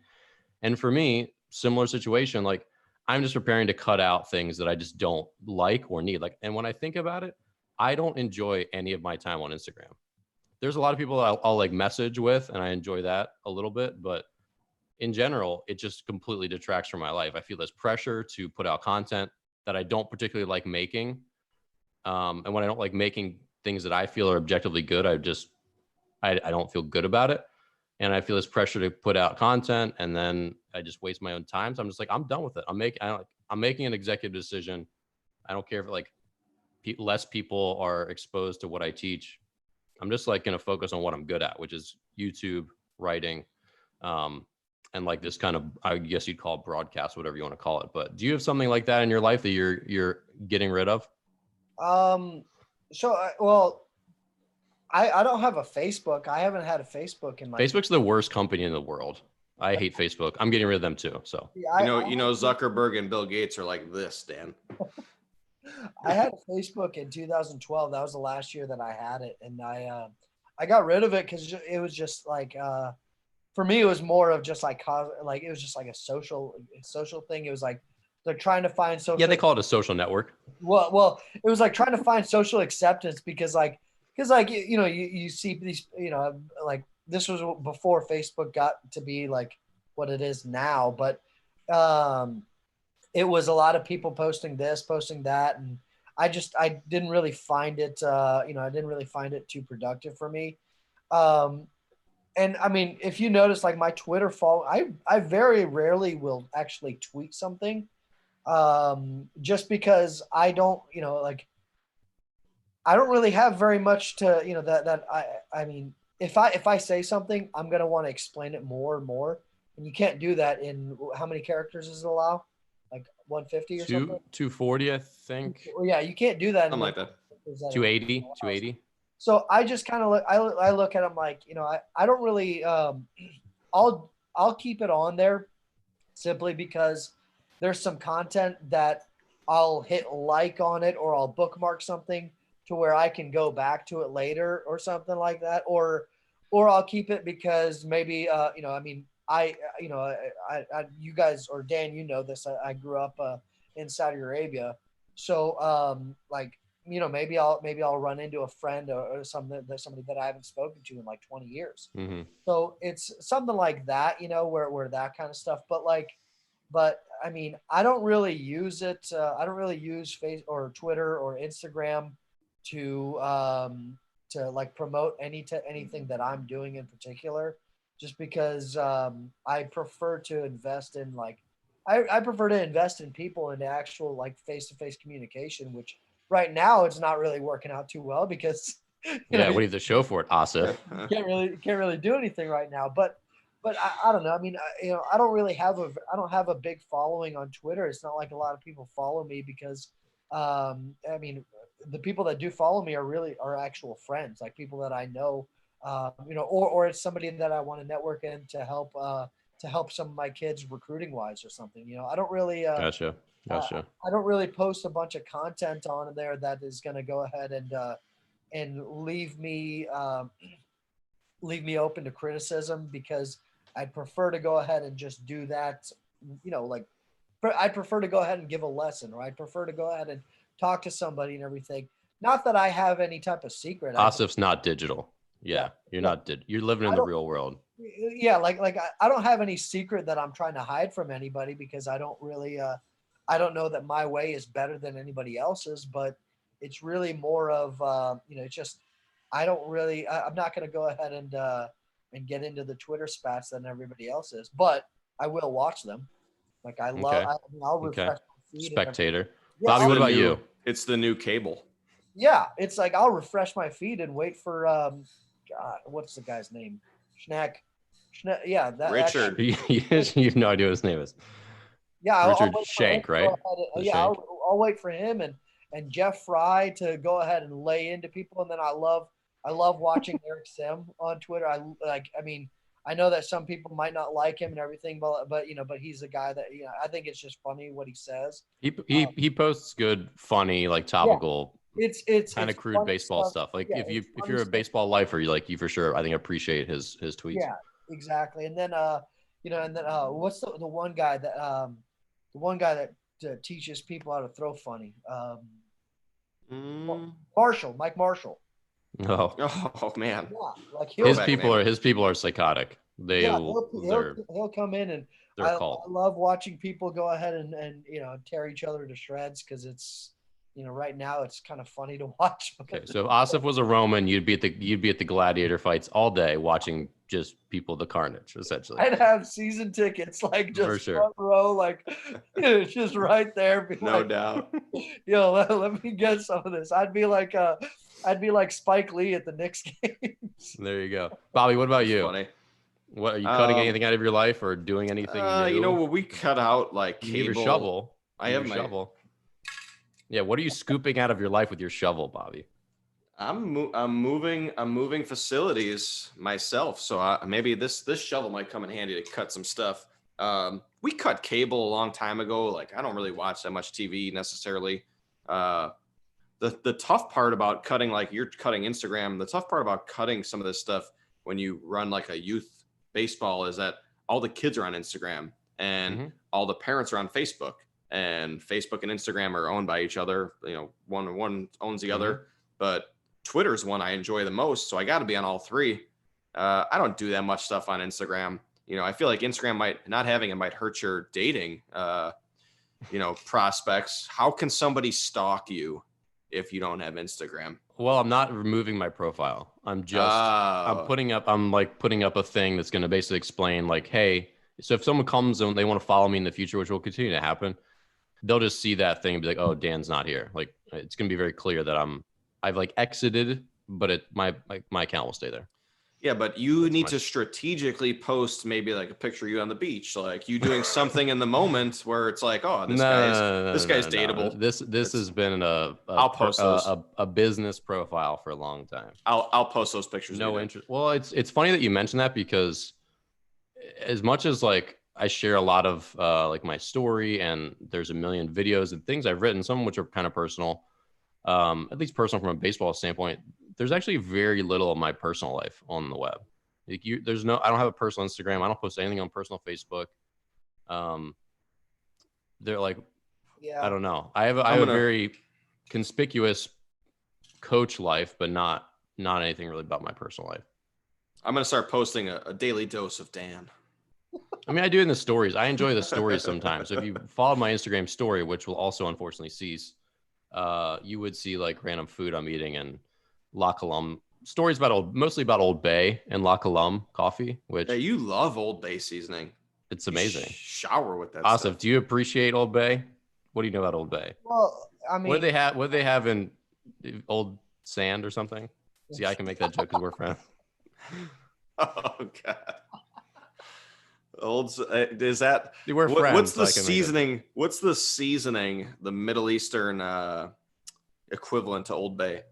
And for me, similar situation, like I'm just preparing to cut out things that I just don't like or need. Like, and when I think about it, I don't enjoy any of my time on Instagram. There's a lot of people I'll like message with, and I enjoy that a little bit, but in general, it just completely detracts from my life. I feel this pressure to put out content that I don't particularly like making. And when I don't like making things that I feel are objectively good, I don't feel good about it. And I feel this pressure to put out content, and then I just waste my own time. So I'm just like, I'm done with it. I'm making an executive decision. I don't care if like less people are exposed to what I teach. I'm just like going to focus on what I'm good at, which is YouTube, writing, and like this kind of, I guess you'd call it broadcast, whatever you want to call it. But do you have something like that in your life that you're getting rid of? I don't have a Facebook. I haven't had a Facebook in my. Facebook's the worst company in the world. I hate Facebook. I'm getting rid of them too. So Yeah, you know, Zuckerberg and Bill Gates are like this, Dan. I had a Facebook in 2012. That was the last year that I had it, and I got rid of it because it was just like for me it was more of just like it was just like a social thing. It was like they're trying to find social. Yeah, they call it a social network. Well, it was like trying to find social acceptance because you know you see these, you know, like this was before Facebook got to be like what it is now, but it was a lot of people posting this, posting that, and I didn't really find it I didn't really find it too productive for me. And I mean, if you notice, like my Twitter follow, I very rarely will actually tweet something, just because I don't, you know, like I don't really have very much to, you know, that I mean, if I say something, I'm gonna want to explain it more and more, and you can't do that in how many characters does it allow? Like 150 or something? 240, I think. Well, yeah, you can't do that. Something like that. 280. So I just kind of look. I look at them like, you know, I don't really. I'll keep it on there simply because there's some content that I'll hit like on it, or I'll bookmark something to where I can go back to it later or something like that, or I'll keep it because maybe you know, I mean, you guys, or Dan, you know this. I grew up in Saudi Arabia, so like, you know, maybe I'll run into a friend or somebody that I haven't spoken to in like 20 years. Mm-hmm. So it's something like that, you know, where that kind of stuff. But I mean, I don't really use it. I don't really use Facebook or Twitter or Instagram to like promote anything that I'm doing in particular, just because I prefer to invest in I prefer to invest in people and actual like face-to-face communication, which right now it's not really working out too well because what do you have to show for it, Asif? can't really do anything right now. But I don't know. I mean, I don't have a big following on Twitter. It's not like a lot of people follow me because I mean, the people that do follow me are actual friends, like people that I know, you know, or it's somebody that I want to network in to help some of my kids recruiting wise or something. You know, I don't really Gotcha. I don't really post a bunch of content on there that is going to go ahead and leave me open to criticism, because I prefer to go ahead and just do that. You know, like I prefer to go ahead and give a lesson, or I prefer to go ahead and talk to somebody and everything. Not that I have any type of secret. Asif's not digital. Yeah, you're not. You're living in the real world. Yeah, like I don't have any secret that I'm trying to hide from anybody, because I don't really I don't know that my way is better than anybody else's, but it's really more of you know, it's just I'm not going to go ahead and get into the Twitter spats than everybody else is, but I will watch them. Like I love. Okay. I'll Okay. refresh my feed. Spectator. Yeah, Bobby, I'll- what about you? It's the new cable. Yeah, it's like I'll refresh my feed and wait for God, what's the guy's name? Schnack. Yeah, that Richard. You have no idea what his name is. Yeah, Richard wait for him Shank, to right? go ahead and- The yeah, Shank? I'll wait for him and Jeff Fry to go ahead and lay into people, and then I love watching Eric Sim on Twitter. I mean, I know that some people might not like him and everything, but he's a guy that I think it's just funny what he says. He posts good, funny, like topical, It's kind of crude baseball stuff. Like Yeah, if it's you're a funny baseball lifer, you for sure I think appreciate his tweets. Yeah, exactly. And then what's the one guy that teaches people how to throw funny? Mike Marshall. Oh, Oh man. Yeah, like his back in people are psychotic. he'll come in, and they're I cult. love watching people go ahead and tear each other to shreds, because it's right now it's kind of funny to watch. Okay, so if Asif was a Roman, you'd be at the gladiator fights all day, watching just people the carnage, essentially. I'd have season tickets, like For just sure. front row, like it's just right there. Be No like, doubt. let me get some of this. I'd be like Spike Lee at the Knicks games. There you go, Bobby. What about you? Funny. What are you cutting anything out of your life or doing anything new? You know what, we cut out like You have cable. your shovel. I You have your my shovel. Yeah, what are you scooping out of your life with your shovel, Bobby? I'm moving facilities myself, so maybe this shovel might come in handy to cut some stuff. We cut cable a long time ago. Like I don't really watch that much TV necessarily. The tough part about cutting, like you're cutting Instagram, the tough part about cutting some of this stuff when you run like a youth baseball is that all the kids are on Instagram and all the parents are on Facebook, and Facebook and Instagram are owned by each other. One owns the other, but Twitter's one I enjoy the most. So I got to be on all three. I don't do that much stuff on Instagram. I feel like Instagram might hurt your dating, prospects. How can somebody stalk you if you don't have Instagram? Well, I'm not removing my profile. I'm putting up a thing that's going to basically explain like, hey, so if someone comes and they want to follow me in the future, which will continue to happen, they'll just see that thing and be like, oh, Dan's not here. Like it's going to be very clear that I've like exited, but my account will stay there. Yeah, but you need to strategically post maybe like a picture of you on the beach, like you doing something in the moment where it's like, oh, this guy's dateable. This has been I'll post a business profile for a long time. I'll post those pictures. No interest. Well, it's funny that you mentioned that, because as much as like I share a lot of like my story, and there's a million videos and things I've written, some of which are kind of personal, at least personal from a baseball standpoint. There's actually very little of my personal life on the web. Like I don't have a personal Instagram. I don't post anything on personal Facebook. They're like, I don't know. I have a very conspicuous coach life, but not anything really about my personal life. I'm going to start posting a daily dose of Dan. I mean, I do in the stories. I enjoy the stories sometimes. If you follow my Instagram story, which will also unfortunately cease, you would see like random food I'm eating and La Colombe stories mostly about Old Bay and La Colombe coffee, which you love Old Bay seasoning. It's amazing. Shower with that Asif, stuff. do you appreciate Old Bay? What do you know about Old Bay? Well, I mean, what do they have in Old Sand or something? See, I can make that joke because we're friends. Oh God. Is that We're friends? What's the seasoning? What's the seasoning? The Middle Eastern equivalent to Old Bay.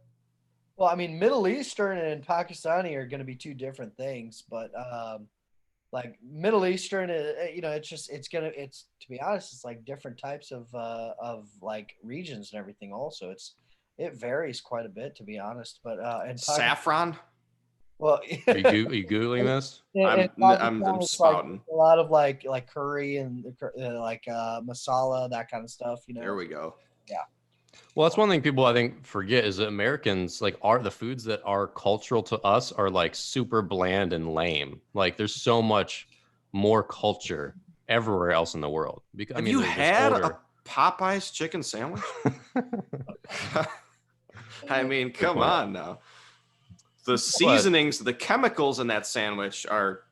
Well, I mean, Middle Eastern and Pakistani are going to be two different things, but like Middle Eastern, it's to be honest, it's like different types of like regions and everything. Also, it varies quite a bit, to be honest. But and saffron. Well, are you googling this? I'm spouting. Like a lot of like curry and like masala, that kind of stuff. There we go. Yeah. Well, that's one thing people I think forget is that Americans like the foods that are cultural to us are like super bland and lame. Like there's so much more culture everywhere else in the world. Because Have you had a Popeye's chicken sandwich? I mean, come on now. The seasonings, the chemicals in that sandwich are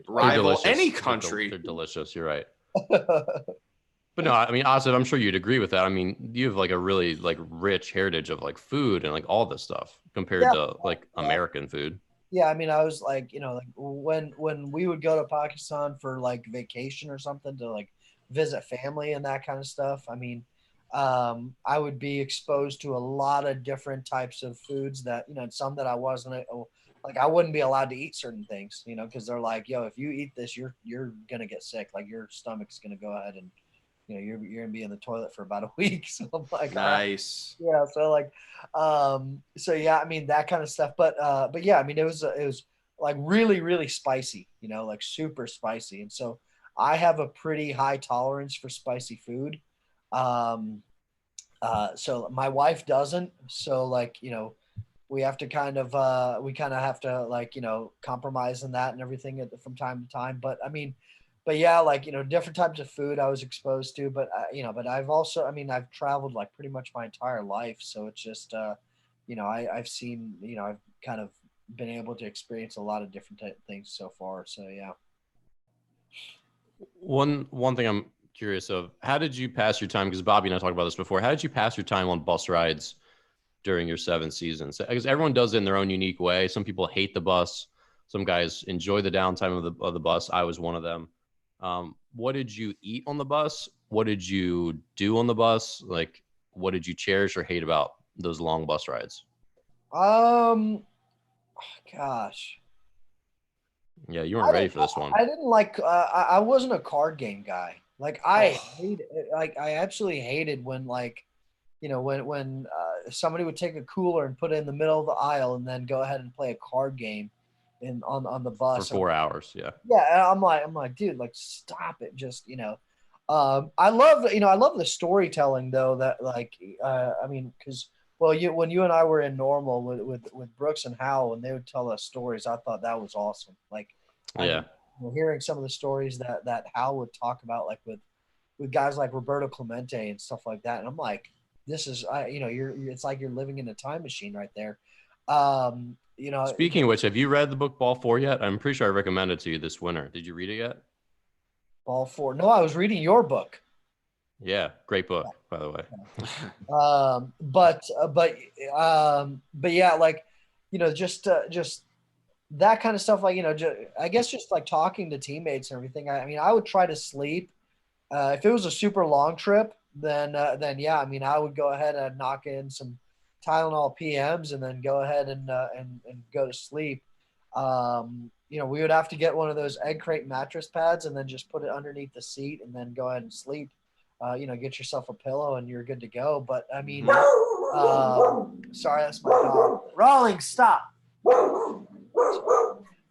rival any country. They're delicious. You're right. But no, I mean, Asif, I'm sure you'd agree with that. I mean, you have like a really like rich heritage of like food and like all this stuff compared Yeah. to like American food. Yeah, I mean, I was like, like when we would go to Pakistan for like vacation or something to like visit family and that kind of stuff. I mean, I would be exposed to a lot of different types of foods that some that I wasn't like I wouldn't be allowed to eat certain things, because they're like, yo, if you eat this, you're gonna get sick. Like your stomach's gonna go ahead and you're gonna be in the toilet for about a week. So I'm like, Nice. yeah. So like, so yeah, I mean that kind of stuff. But yeah, I mean it was like really really spicy, like super spicy, and so I have a pretty high tolerance for spicy food. Um, so my wife doesn't. So like, we have to kind of have to like, compromise in that and everything from time to time. But I mean, but yeah, like, different types of food I was exposed to, but but I've also, I mean, I've traveled like pretty much my entire life. So it's just, I've seen, I've kind of been able to experience a lot of different things so far. So yeah. One thing I'm curious of, how did you pass your time? Because Bobby and I talked about this before. How did you pass your time on bus rides during your 7 seasons? Because everyone does it in their own unique way. Some people hate the bus. Some guys enjoy the downtime of the bus. I was one of them. What did you eat on the bus? What did you do on the bus? Like, what did you cherish or hate about those long bus rides? Gosh. Yeah, you weren't ready for this one. I didn't like. I wasn't a card game guy. Like I absolutely hated when like, when somebody would take a cooler and put it in the middle of the aisle and then go ahead and play a card game on the bus for 4 hours. Yeah. Yeah, I'm like, dude, like stop it. Just I love the storytelling though. That like, I mean, because when you and I were in Normal with Brooks and Howell, and they would tell us stories, I thought that was awesome. Like, yeah, hearing some of the stories that Howell would talk about, like with guys like Roberto Clemente and stuff like that, and I'm like, this is, it's like you're living in a time machine right there. Speaking of which, have you read the book Ball 4 yet? I'm pretty sure I recommended it to you this winter. Did you read it yet? Ball 4? No, I was reading your book. Yeah, great book, by the way. But yeah, like, just that kind of stuff. Like, I guess just like talking to teammates and everything. I mean, I would try to sleep. If it was a super long trip, then yeah, I mean, I would go ahead and knock in some Tylenol PMs and then go ahead and go to sleep. We would have to get one of those egg crate mattress pads and then just put it underneath the seat and then go ahead and sleep. Get yourself a pillow and you're good to go. But I mean, sorry, that's my dog. Rawlings, stop.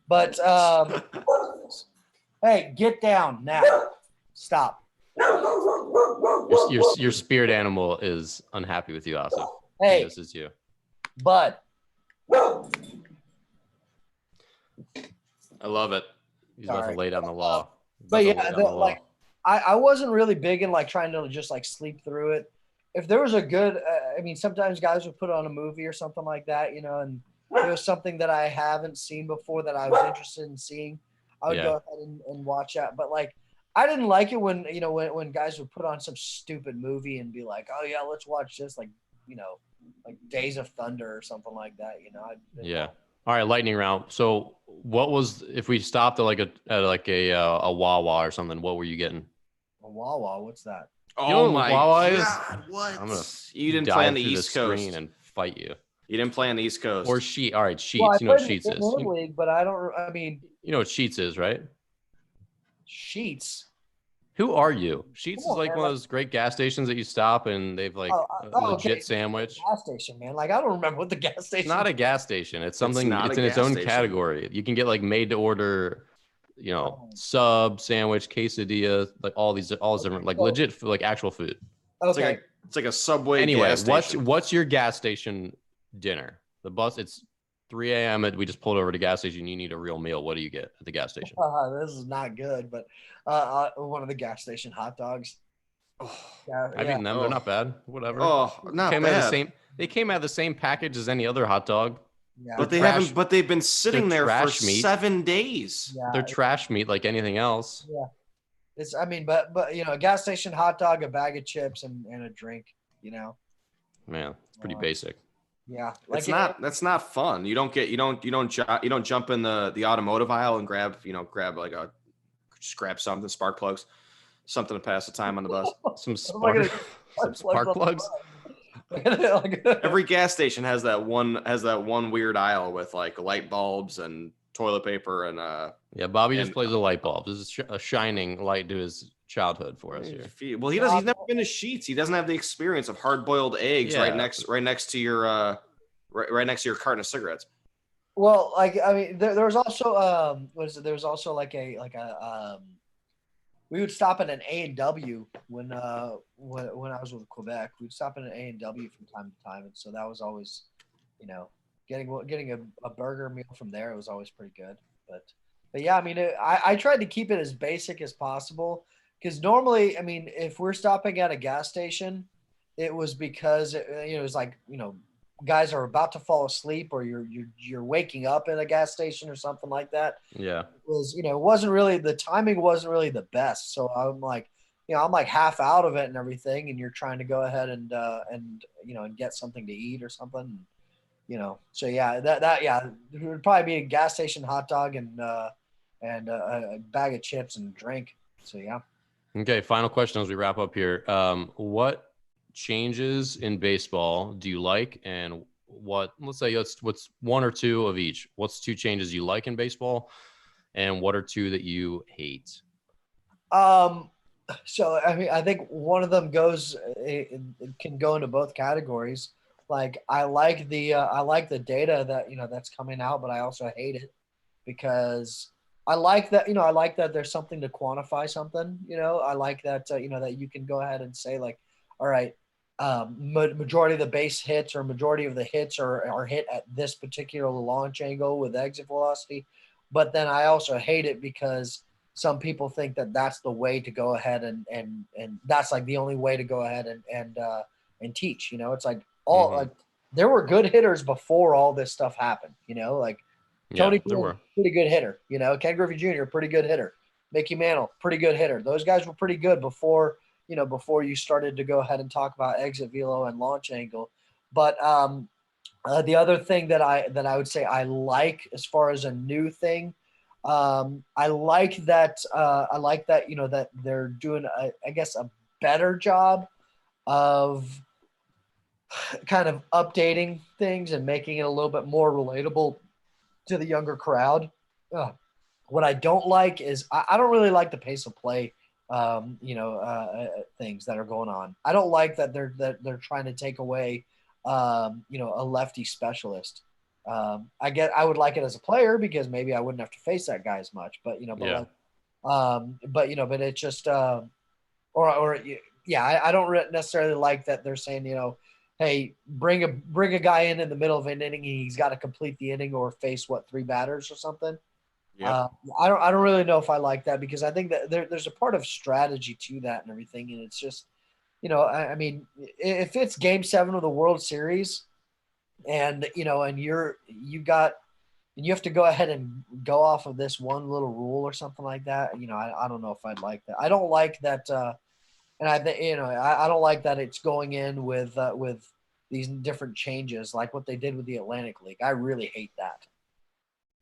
But hey, get down now. Stop. Your spirit animal is unhappy with you, Asif. Hey, this is you, bud. I love it. He's about to lay down the law. But yeah, like I wasn't really big in like trying to just like sleep through it. If there was a good, I mean, sometimes guys would put on a movie or something like that, and it was something that I haven't seen before that I was interested in seeing. I would go ahead and watch that. But like, I didn't like it when when guys would put on some stupid movie and be like, oh yeah, let's watch this, like like Days of Thunder or something like that. Yeah. All right, lightning round. So, what was, if we stopped at a Wawa or something? What were you getting? A Wawa? What's that? Oh my Wawa God! What? I'm gonna you didn't play on the through East the Coast screen and fight you. You didn't play on the East Coast. Or Sheet. All right, Sheets. Well, you know what Sheets is. League, but I don't. I mean, you know what Sheets is, right? Sheets. Who are you? Sheets is like one of those great gas stations that you stop and they've like a legit sandwich. Gas station, man. Like I don't remember what the gas station. It's not a gas station. It's something. It's in its own category. You can get like made to order, sub, sandwich, quesadilla, like all these different, like legit, like actual food. Okay. It's like a Subway. Anyway, gas station. what's your gas station dinner? The bus. It's 3 a.m. We just pulled over to the gas station. You need a real meal. What do you get at the gas station? This is not good, but one of the gas station hot dogs. I've eaten them. They're not bad. Whatever. Oh, not bad. They came out of the same package as any other hot dog. Yeah. But they haven't. But they've been sitting there for meat. 7 days. Yeah. They're trash meat like anything else. Yeah. It's, I mean, but a gas station hot dog, a bag of chips, and a drink. Man, it's pretty Uh, basic. yeah, It's not. That's not fun. You don't jump in the automotive aisle and grab like grab something, spark plugs, something to pass the time on the bus. Some What am I spark, gonna some spark plugs. Every gas station has that one weird aisle with like light bulbs and toilet paper and Yeah, Bobby just and plays with light bulbs. This is a shining light to his childhood for us here. well, he does. He's never been to Sheets. He doesn't have the experience of hard boiled eggs right Yeah. next to your right next to your carton of cigarettes. Well, like, I mean, there was also what is it? There was also like a we would stop at an A&W when I was with Quebec. We'd stop at an A&W from time to time, and so that was always, getting a burger meal from there. It was always pretty good. But yeah, I mean, I tried to keep it as basic as possible because normally, I mean, if we're stopping at a gas station, it was because it was like guys are about to fall asleep or you're waking up in a gas station or something like that. Yeah. It was, it wasn't really, the timing wasn't really the best. So I'm like, I'm like half out of it and everything, and you're trying to go ahead and get something to eat or something. So yeah, yeah, it would probably be a gas station hot dog and a bag of chips and a drink. So yeah. Okay. Final question as we wrap up here. What changes in baseball do you like, and let's say what's one or two of each? What's two changes you like in baseball, and what are two that you hate? So I mean, I think one of them it can go into both categories. Like I like the data that that's coming out, but I also hate it because I like that there's something to quantify something. I like that that you can go ahead and say like, all right, majority of the base hits or majority of the hits are hit at this particular launch angle with exit velocity. But then I also hate it because some people think that that's the way to go ahead and that's like the only way to go ahead and teach. It's like like there were good hitters before all this stuff happened. Like Tony, pretty good hitter. Ken Griffey Jr., pretty good hitter. Mickey Mantle, pretty good hitter. Those guys were pretty good before before you started to go ahead and talk about exit velo and launch angle. But the other thing that I would say I like as far as a new thing, I like that that they're doing I guess a better job of kind of updating things and making it a little bit more relatable to the younger crowd. What I don't like is I don't really like the pace of play things that are going on. I don't like that they're trying to take away a lefty specialist. I would like it as a player because maybe I wouldn't have to face that guy as much. But but it's just I don't necessarily like that they're saying hey, bring a guy in the middle of an inning. He's got to complete the inning or face three batters or something. Yep. I don't really know if I like that because I think that there's a part of strategy to that and everything, and it's just I mean if it's Game 7 of the World Series, and and you have to go ahead and go off of this one little rule or something like that. I don't know if I'd like that. I don't like that, and I think I don't like that it's going in with these different changes like what they did with the Atlantic League. I really hate that.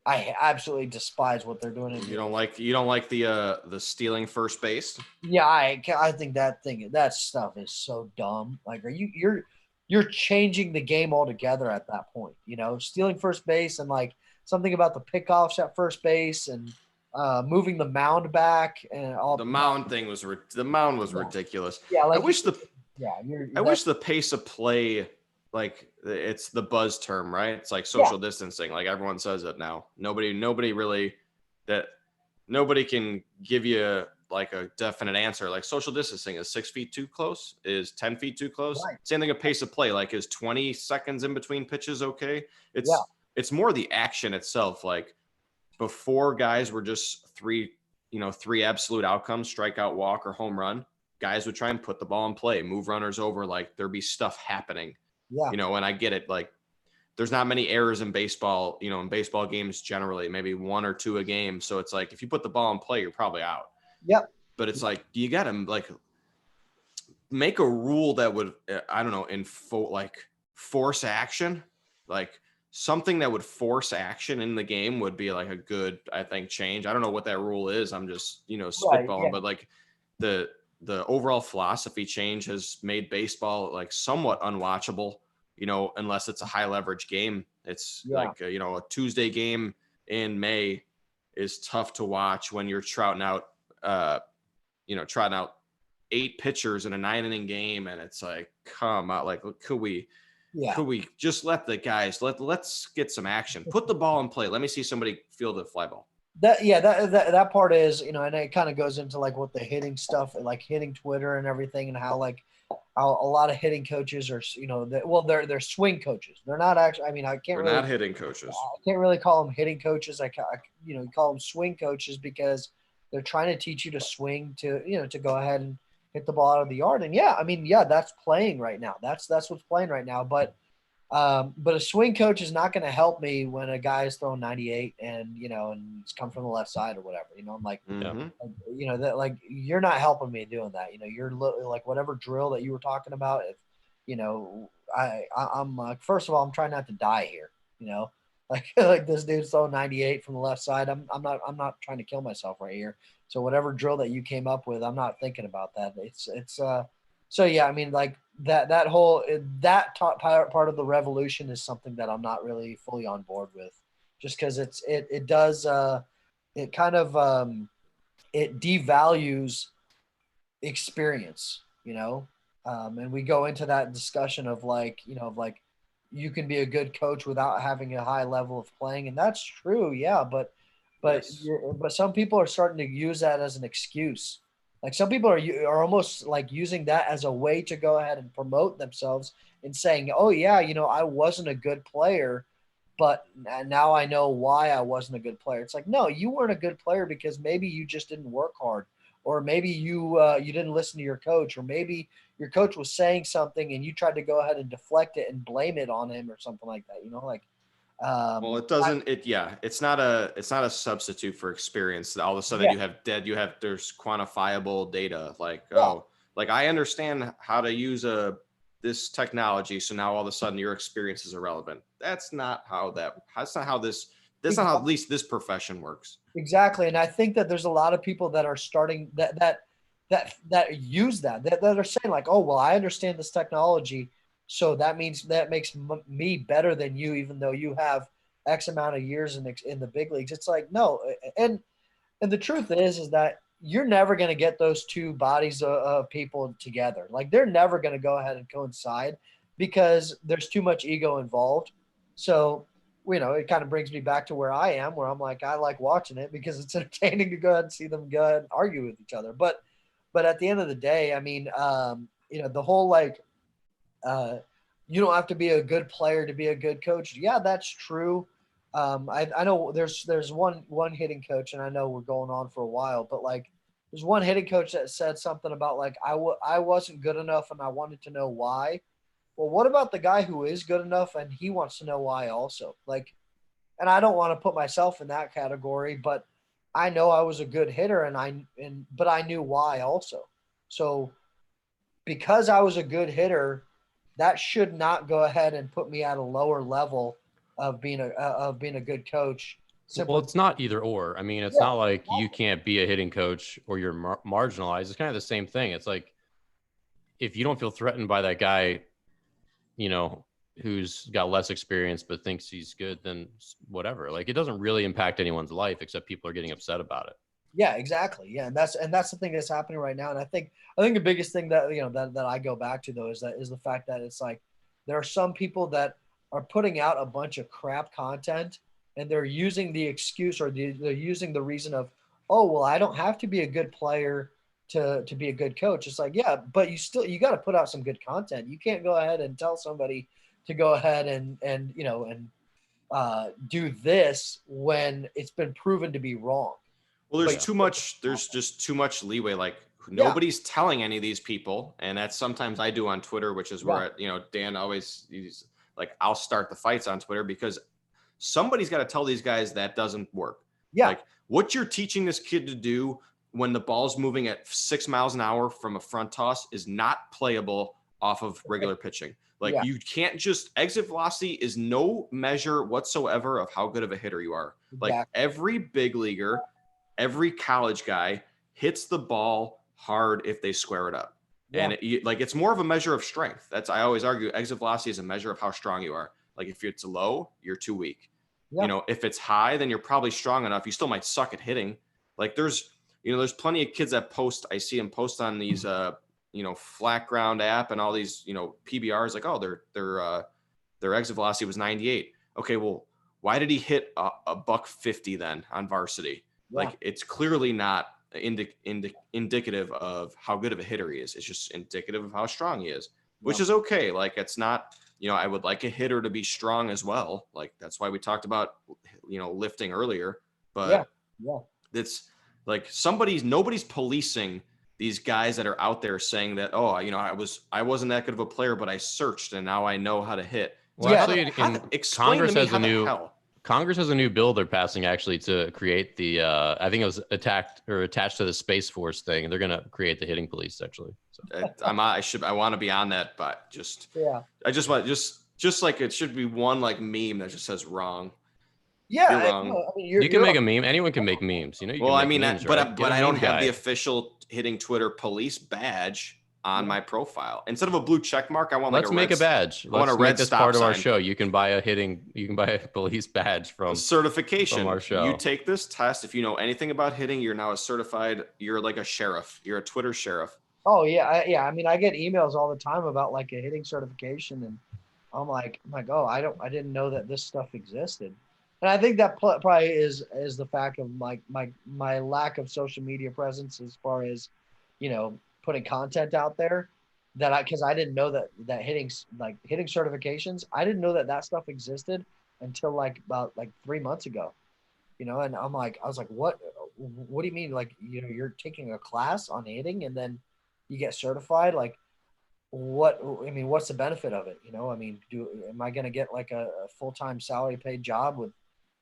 I absolutely despise what they're doing. You don't like the stealing first base? Yeah, I think that stuff is so dumb. Like, you're changing the game altogether at that point. Stealing first base and like something about the pickoffs at first base and moving the mound back and all. The mound thing was ridiculous. Yeah, like I wish the pace of play. Like it's the buzz term, right? It's like social distancing. Like everyone says it now. Nobody can give you like a definite answer. Like social distancing is 6 feet too close, is 10 feet too close. Right. Same thing with pace of play. Like is 20 seconds in between pitches okay? It's more the action itself. Like before, guys were just three absolute outcomes: strikeout, walk, or home run. Guys would try and put the ball in play, move runners over. Like there'd be stuff happening. Yeah. And I get it. Like there's not many errors in baseball, in baseball games generally, maybe one or two a game. So it's like, if you put the ball in play, you're probably out. Yep. but it's like, you got to like make a rule that would, I don't know, force action, like something that would force action in the game would be like a good, I think, change. I don't know what that rule is. I'm just, spitballing, but like the overall philosophy change has made baseball like somewhat unwatchable, unless it's a high leverage game. It's like, a Tuesday game in May is tough to watch when you're trotting out 8 pitchers in a 9-inning game. And it's like, come on, like, could we just let the guys, let's get some action, put the ball in play. Let me see somebody field a fly ball. That part is, and it kind of goes into like what the hitting stuff, like hitting Twitter and everything, and how a lot of hitting coaches are, they're swing coaches. They're not actually, They're not hitting coaches. I can't really call them hitting coaches. You call them swing coaches because they're trying to teach you to swing to go ahead and hit the ball out of the yard. And that's playing right now. That's what's playing right now. But a swing coach is not going to help me when a guy is throwing 98 and it's come from the left side or whatever. I'm like, that, like, you're not helping me doing that. You're like, whatever drill that you were talking about. If, I'm like, first of all, I'm trying not to die here. Like this dude's throwing 98 from the left side. I'm not trying to kill myself right here. So whatever drill that you came up with, I'm not thinking about that. So yeah, like that whole top part of the revolution is something that I'm not really fully on board with, just because it does it kind of it devalues experience, and we go into that discussion of like you can be a good coach without having a high level of playing, and that's true, yeah, but Yes. but some people are starting to use that as an excuse. Like some people are almost like using that as a way to go ahead and promote themselves and saying, oh yeah, I wasn't a good player, but now I know why I wasn't a good player. It's like, no, you weren't a good player because maybe you just didn't work hard, or maybe you didn't listen to your coach, or maybe your coach was saying something and you tried to go ahead and deflect it and blame it on him or something like that. Well, it doesn't. It's not a substitute for experience. All of a sudden, there's quantifiable data. Like, like I understand how to use this technology, so now all of a sudden your experience is irrelevant. That's not how at least this profession works. Exactly, and I think that there's a lot of people that are starting that use that are saying like, oh well, I understand this technology. So that makes me better than you, even though you have X amount of years in the big leagues. It's like, no. And the truth is that you're never going to get those two bodies of people together. Like they're never going to go ahead and coincide because there's too much ego involved. So, it kind of brings me back to where I am, where I'm like, I like watching it because it's entertaining to go ahead and see them go ahead and argue with each other. But at the end of the day, the whole like, you don't have to be a good player to be a good coach. Yeah, that's true. I know there's one hitting coach, and I know we're going on for a while, but like there's one hitting coach that said something about like I wasn't good enough and I wanted to know why. Well, what about the guy who is good enough and he wants to know why also? Like, and I don't want to put myself in that category, but I know I was a good hitter but I knew why also. So because I was a good hitter, that should not go ahead and put me at a lower level of being a good coach. Well, it's not either or. It's not like you can't be a hitting coach or you're marginalized. It's kind of the same thing. It's like if you don't feel threatened by that guy, who's got less experience but thinks he's good, then whatever. Like it doesn't really impact anyone's life except people are getting upset about it. Yeah, exactly. Yeah, and that's the thing that's happening right now. And I think the biggest thing that that I go back to though is the fact that it's like there are some people that are putting out a bunch of crap content and they're using the excuse or they're using the reason of, oh well, I don't have to be a good player to be a good coach. It's like, yeah, but you got to put out some good content. You can't go ahead and tell somebody to go ahead and do this when it's been proven to be wrong. Well, there's just too much leeway. Like nobody's telling any of these people. And that's sometimes I do on Twitter, which is where, Dan he's like, I'll start the fights on Twitter because somebody's got to tell these guys that doesn't work. Yeah. Like what you're teaching this kid to do when the ball's moving at 6 miles an hour from a front toss is not playable off of regular pitching. Like you can't just exit velocity is no measure whatsoever of how good of a hitter you are. Like every big leaguer, every college guy hits the ball hard if they square it up. And it's more of a measure of strength. I always argue exit velocity is a measure of how strong you are. Like if it's low, you're too weak. You know, if it's high, then you're probably strong enough. You still might suck at hitting. Like there's plenty of kids that post, I see them post on these, flat ground app and all these, PBRs like, oh, their exit velocity was 98. Okay. Well, why did he hit a $150 then on varsity? Like it's clearly not indicative of how good of a hitter he is. It's just indicative of how strong he is, which is okay. Like it's not, I would like a hitter to be strong as well. Like that's why we talked about, lifting earlier, but it's like nobody's policing these guys that are out there saying that, oh, I wasn't that good of a player, but I searched and now I know how to hit. Well, actually, Congress has a new bill they're passing actually to create the I think it was attached to the Space Force thing. They're going to create the hitting police actually. So. I want to be on that, but I just want like it should be one like meme that just says wrong. Yeah, you're wrong. You can make a meme. Anyone can make memes. Memes, but I don't have the official hitting Twitter police badge on my profile. Instead of a blue check mark, I want Let's make a badge. Let's make this part of our show. You can buy a police badge from certification from our show. You take this test. If you know anything about hitting, you're now you're like a sheriff. You're a Twitter sheriff. Oh yeah. I mean, I get emails all the time about like a hitting certification, and I'm like, oh, I didn't know that this stuff existed. And I think that probably is the fact of my lack of social media presence as far as, putting content out there because I didn't know that hitting certifications, I didn't know that stuff existed until about 3 months ago, and I was like, what do you mean? Like, you're taking a class on hitting and then you get certified? Like what's the benefit of it? Am I going to get like a full-time salary paid job with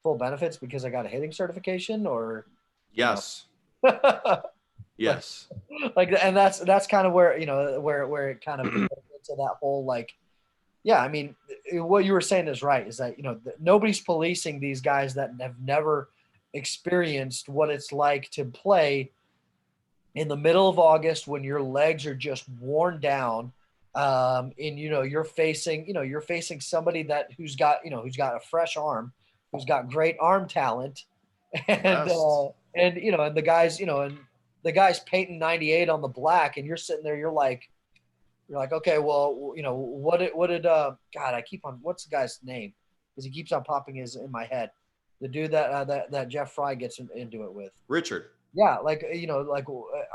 full benefits because I got a hitting certification or? Yes. Yes. And that's kind of where, where it kind of into that whole, I mean, what you were saying is right, is that, nobody's policing these guys that have never experienced what it's like to play in the middle of August when your legs are just worn down. And, you're facing somebody who's got a fresh arm, who's got great arm talent, and the guys, and the guy's painting 98 on the black, and you're sitting there, you're like, okay, well, what did God, I keep on, what's the guy's name? Because he keeps on popping in my head. The dude that Jeff Fry gets into it with. Richard. Yeah,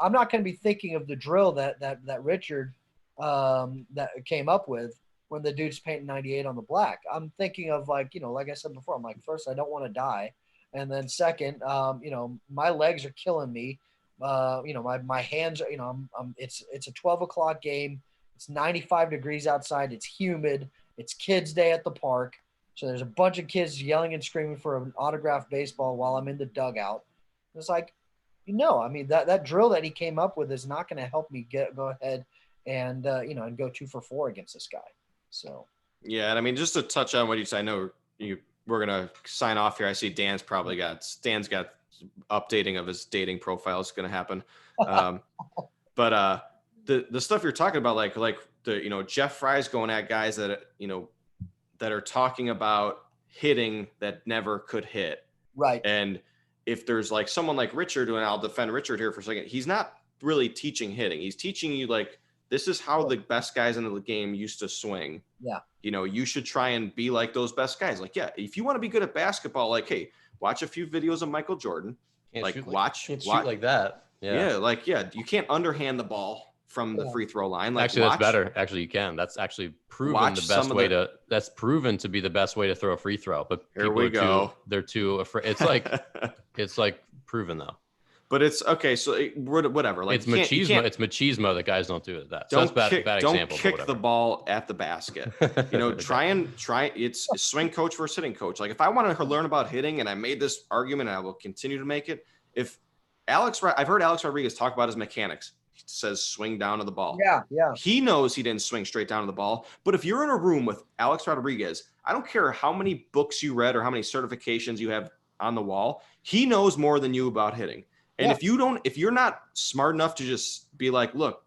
I'm not going to be thinking of the drill that Richard that came up with when the dude's painting 98 on the black. I'm thinking of like I said before, I'm like, first, I don't want to die. And then second, my legs are killing me. My hands are, it's a 12 o'clock game. It's 95 degrees outside. It's humid. It's kids' day at the park. So there's a bunch of kids yelling and screaming for an autographed baseball while I'm in the dugout. It's like, that drill that he came up with is not going to help me go ahead and, and go 2 for 4 against this guy. So. Yeah. And I mean, just to touch on what you said, I know we're going to sign off here. I see Dan's got updating of his dating profile is going to happen. But the stuff you're talking about, like the, Jeff Fry's going at guys that, that are talking about hitting that never could hit. Right. And if there's like someone like Richard, and I'll defend Richard here for a second, he's not really teaching hitting. He's teaching you this is how the best guys in the game used to swing. Yeah. You should try and be like those best guys. Like, yeah, if you want to be good at basketball, hey, watch a few videos of Michael Jordan. Can't shoot like that. Yeah. You can't underhand the ball from the free throw line. Actually, that's better. Actually, you can. That's actually proven that's proven to be the best way to throw a free throw. But here we go. They're too afraid. It's like proven though. But it's okay. So whatever. It's machismo. It's machismo that guys don't do that. So bad example. Don't kick the ball at the basket. Try. It's swing coach versus hitting coach. Like if I want to learn about hitting, and I made this argument, and I will continue to make it. If I've heard Alex Rodriguez talk about his mechanics. He says swing down to the ball. Yeah. He knows he didn't swing straight down to the ball. But if you're in a room with Alex Rodriguez, I don't care how many books you read or how many certifications you have on the wall. He knows more than you about hitting. And if you're not smart enough to just be like, look,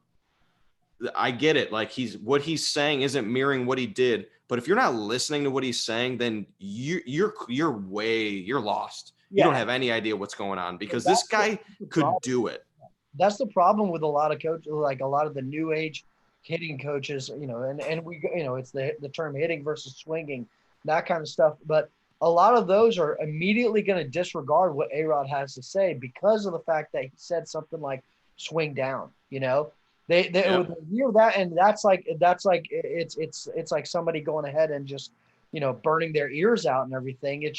I get it. Like what he's saying isn't mirroring what he did. But if you're not listening to what he's saying, then you're lost. You don't have any idea what's going on because this guy could do it. That's the problem with a lot of coaches, like a lot of the new age hitting coaches, and we, it's the term hitting versus swinging, that kind of stuff. But a lot of those are immediately going to disregard what A-Rod has to say because of the fact that he said something like swing down, They would hear that, and that's like it's like somebody going ahead and just burning their ears out and everything.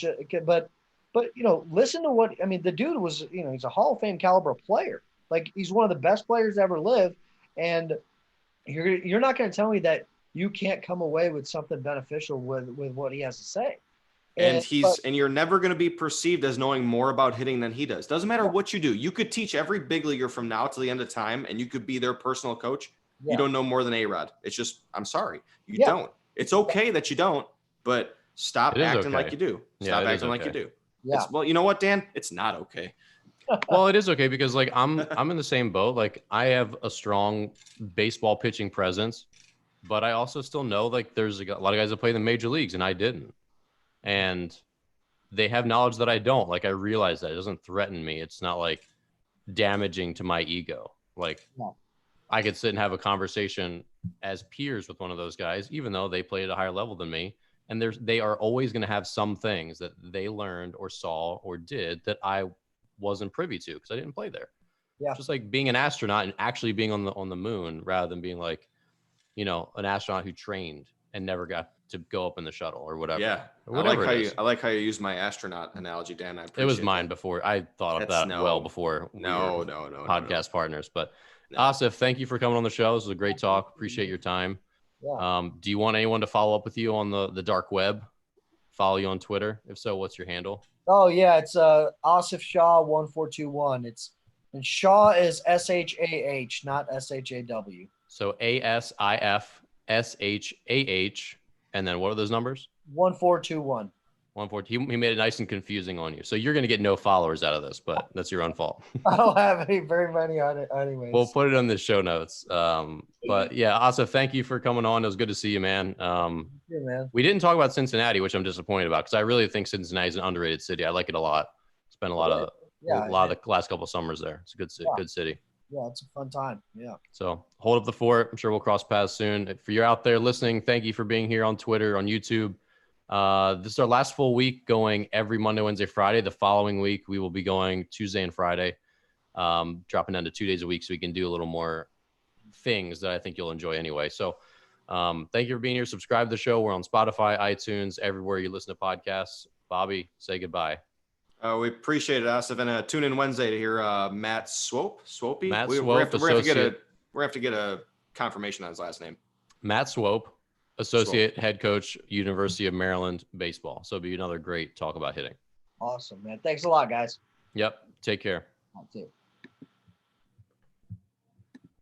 But listen to what the dude was. He's a Hall of Fame caliber player. Like he's one of the best players to ever live, and you're not going to tell me that you can't come away with something beneficial with what he has to say. And you're never going to be perceived as knowing more about hitting than he does. Doesn't matter what you do. You could teach every big leaguer from now to the end of time, and you could be their personal coach. Yeah. You don't know more than A-Rod. It's just, I'm sorry, you don't. It's okay that you don't, but stop acting like you do. Stop acting like you do. Yeah. Well, you know what, Dan? It's not okay. Well, it is okay because like I'm in the same boat. Like I have a strong baseball pitching presence, but I also still know like there's a lot of guys that play in the major leagues and I didn't. And they have knowledge that I don't. Like I realize that it doesn't threaten me. It's not like damaging to my ego. Like I could sit and have a conversation as peers with one of those guys, even though they play at a higher level than me. And they are always going to have some things that they learned or saw or did that I wasn't privy to because I didn't play there. Yeah. Just like being an astronaut and actually being on the moon rather than being like, an astronaut who trained and never got to go up in the shuttle or whatever. Yeah. Or I like how you use my astronaut analogy, Dan. I appreciate it was mine that. before. I thought of that well before we were podcast partners. But Asif, thank you for coming on the show. This was a great talk. Appreciate your time. Yeah. Do you want anyone to follow up with you on the dark web? Follow you on Twitter? If so, what's your handle? Oh yeah, it's Asif Shah 1421. And Shaw is SHAH, not SHAW. So ASIFSHAH, and then what are those numbers? 1421. 114. He made it nice and confusing on you. So you're going to get no followers out of this, but that's your own fault. I don't have very many on it anyways. We'll put it in the show notes. But yeah, Asif, thank you for coming on. It was good to see you, man. Yeah, man. We didn't talk about Cincinnati, which I'm disappointed about because I really think Cincinnati is an underrated city. I like it a lot. Spent a lot of the last couple of summers there. It's a good city. Yeah. Good city. Yeah, it's a fun time. Yeah. So hold up the fort. I'm sure we'll cross paths soon. If you're out there listening, thank you for being here on Twitter, on YouTube. This is our last full week going every Monday, Wednesday, Friday. The following week, we will be going Tuesday and Friday, dropping down to 2 days a week so we can do a little more things that I think you'll enjoy anyway. So thank you for being here. Subscribe to the show. We're on Spotify, iTunes, everywhere you listen to podcasts. Bobby, say goodbye. We appreciate it, Asif, and tune in Wednesday to hear Matt Swope. Matt Swope, we're gonna have to get a confirmation on his last name. Matt Swope, associate head coach, University of Maryland baseball. So it'll be another great talk about hitting. Awesome, man. Thanks a lot, guys. Yep. Take care. I'll do.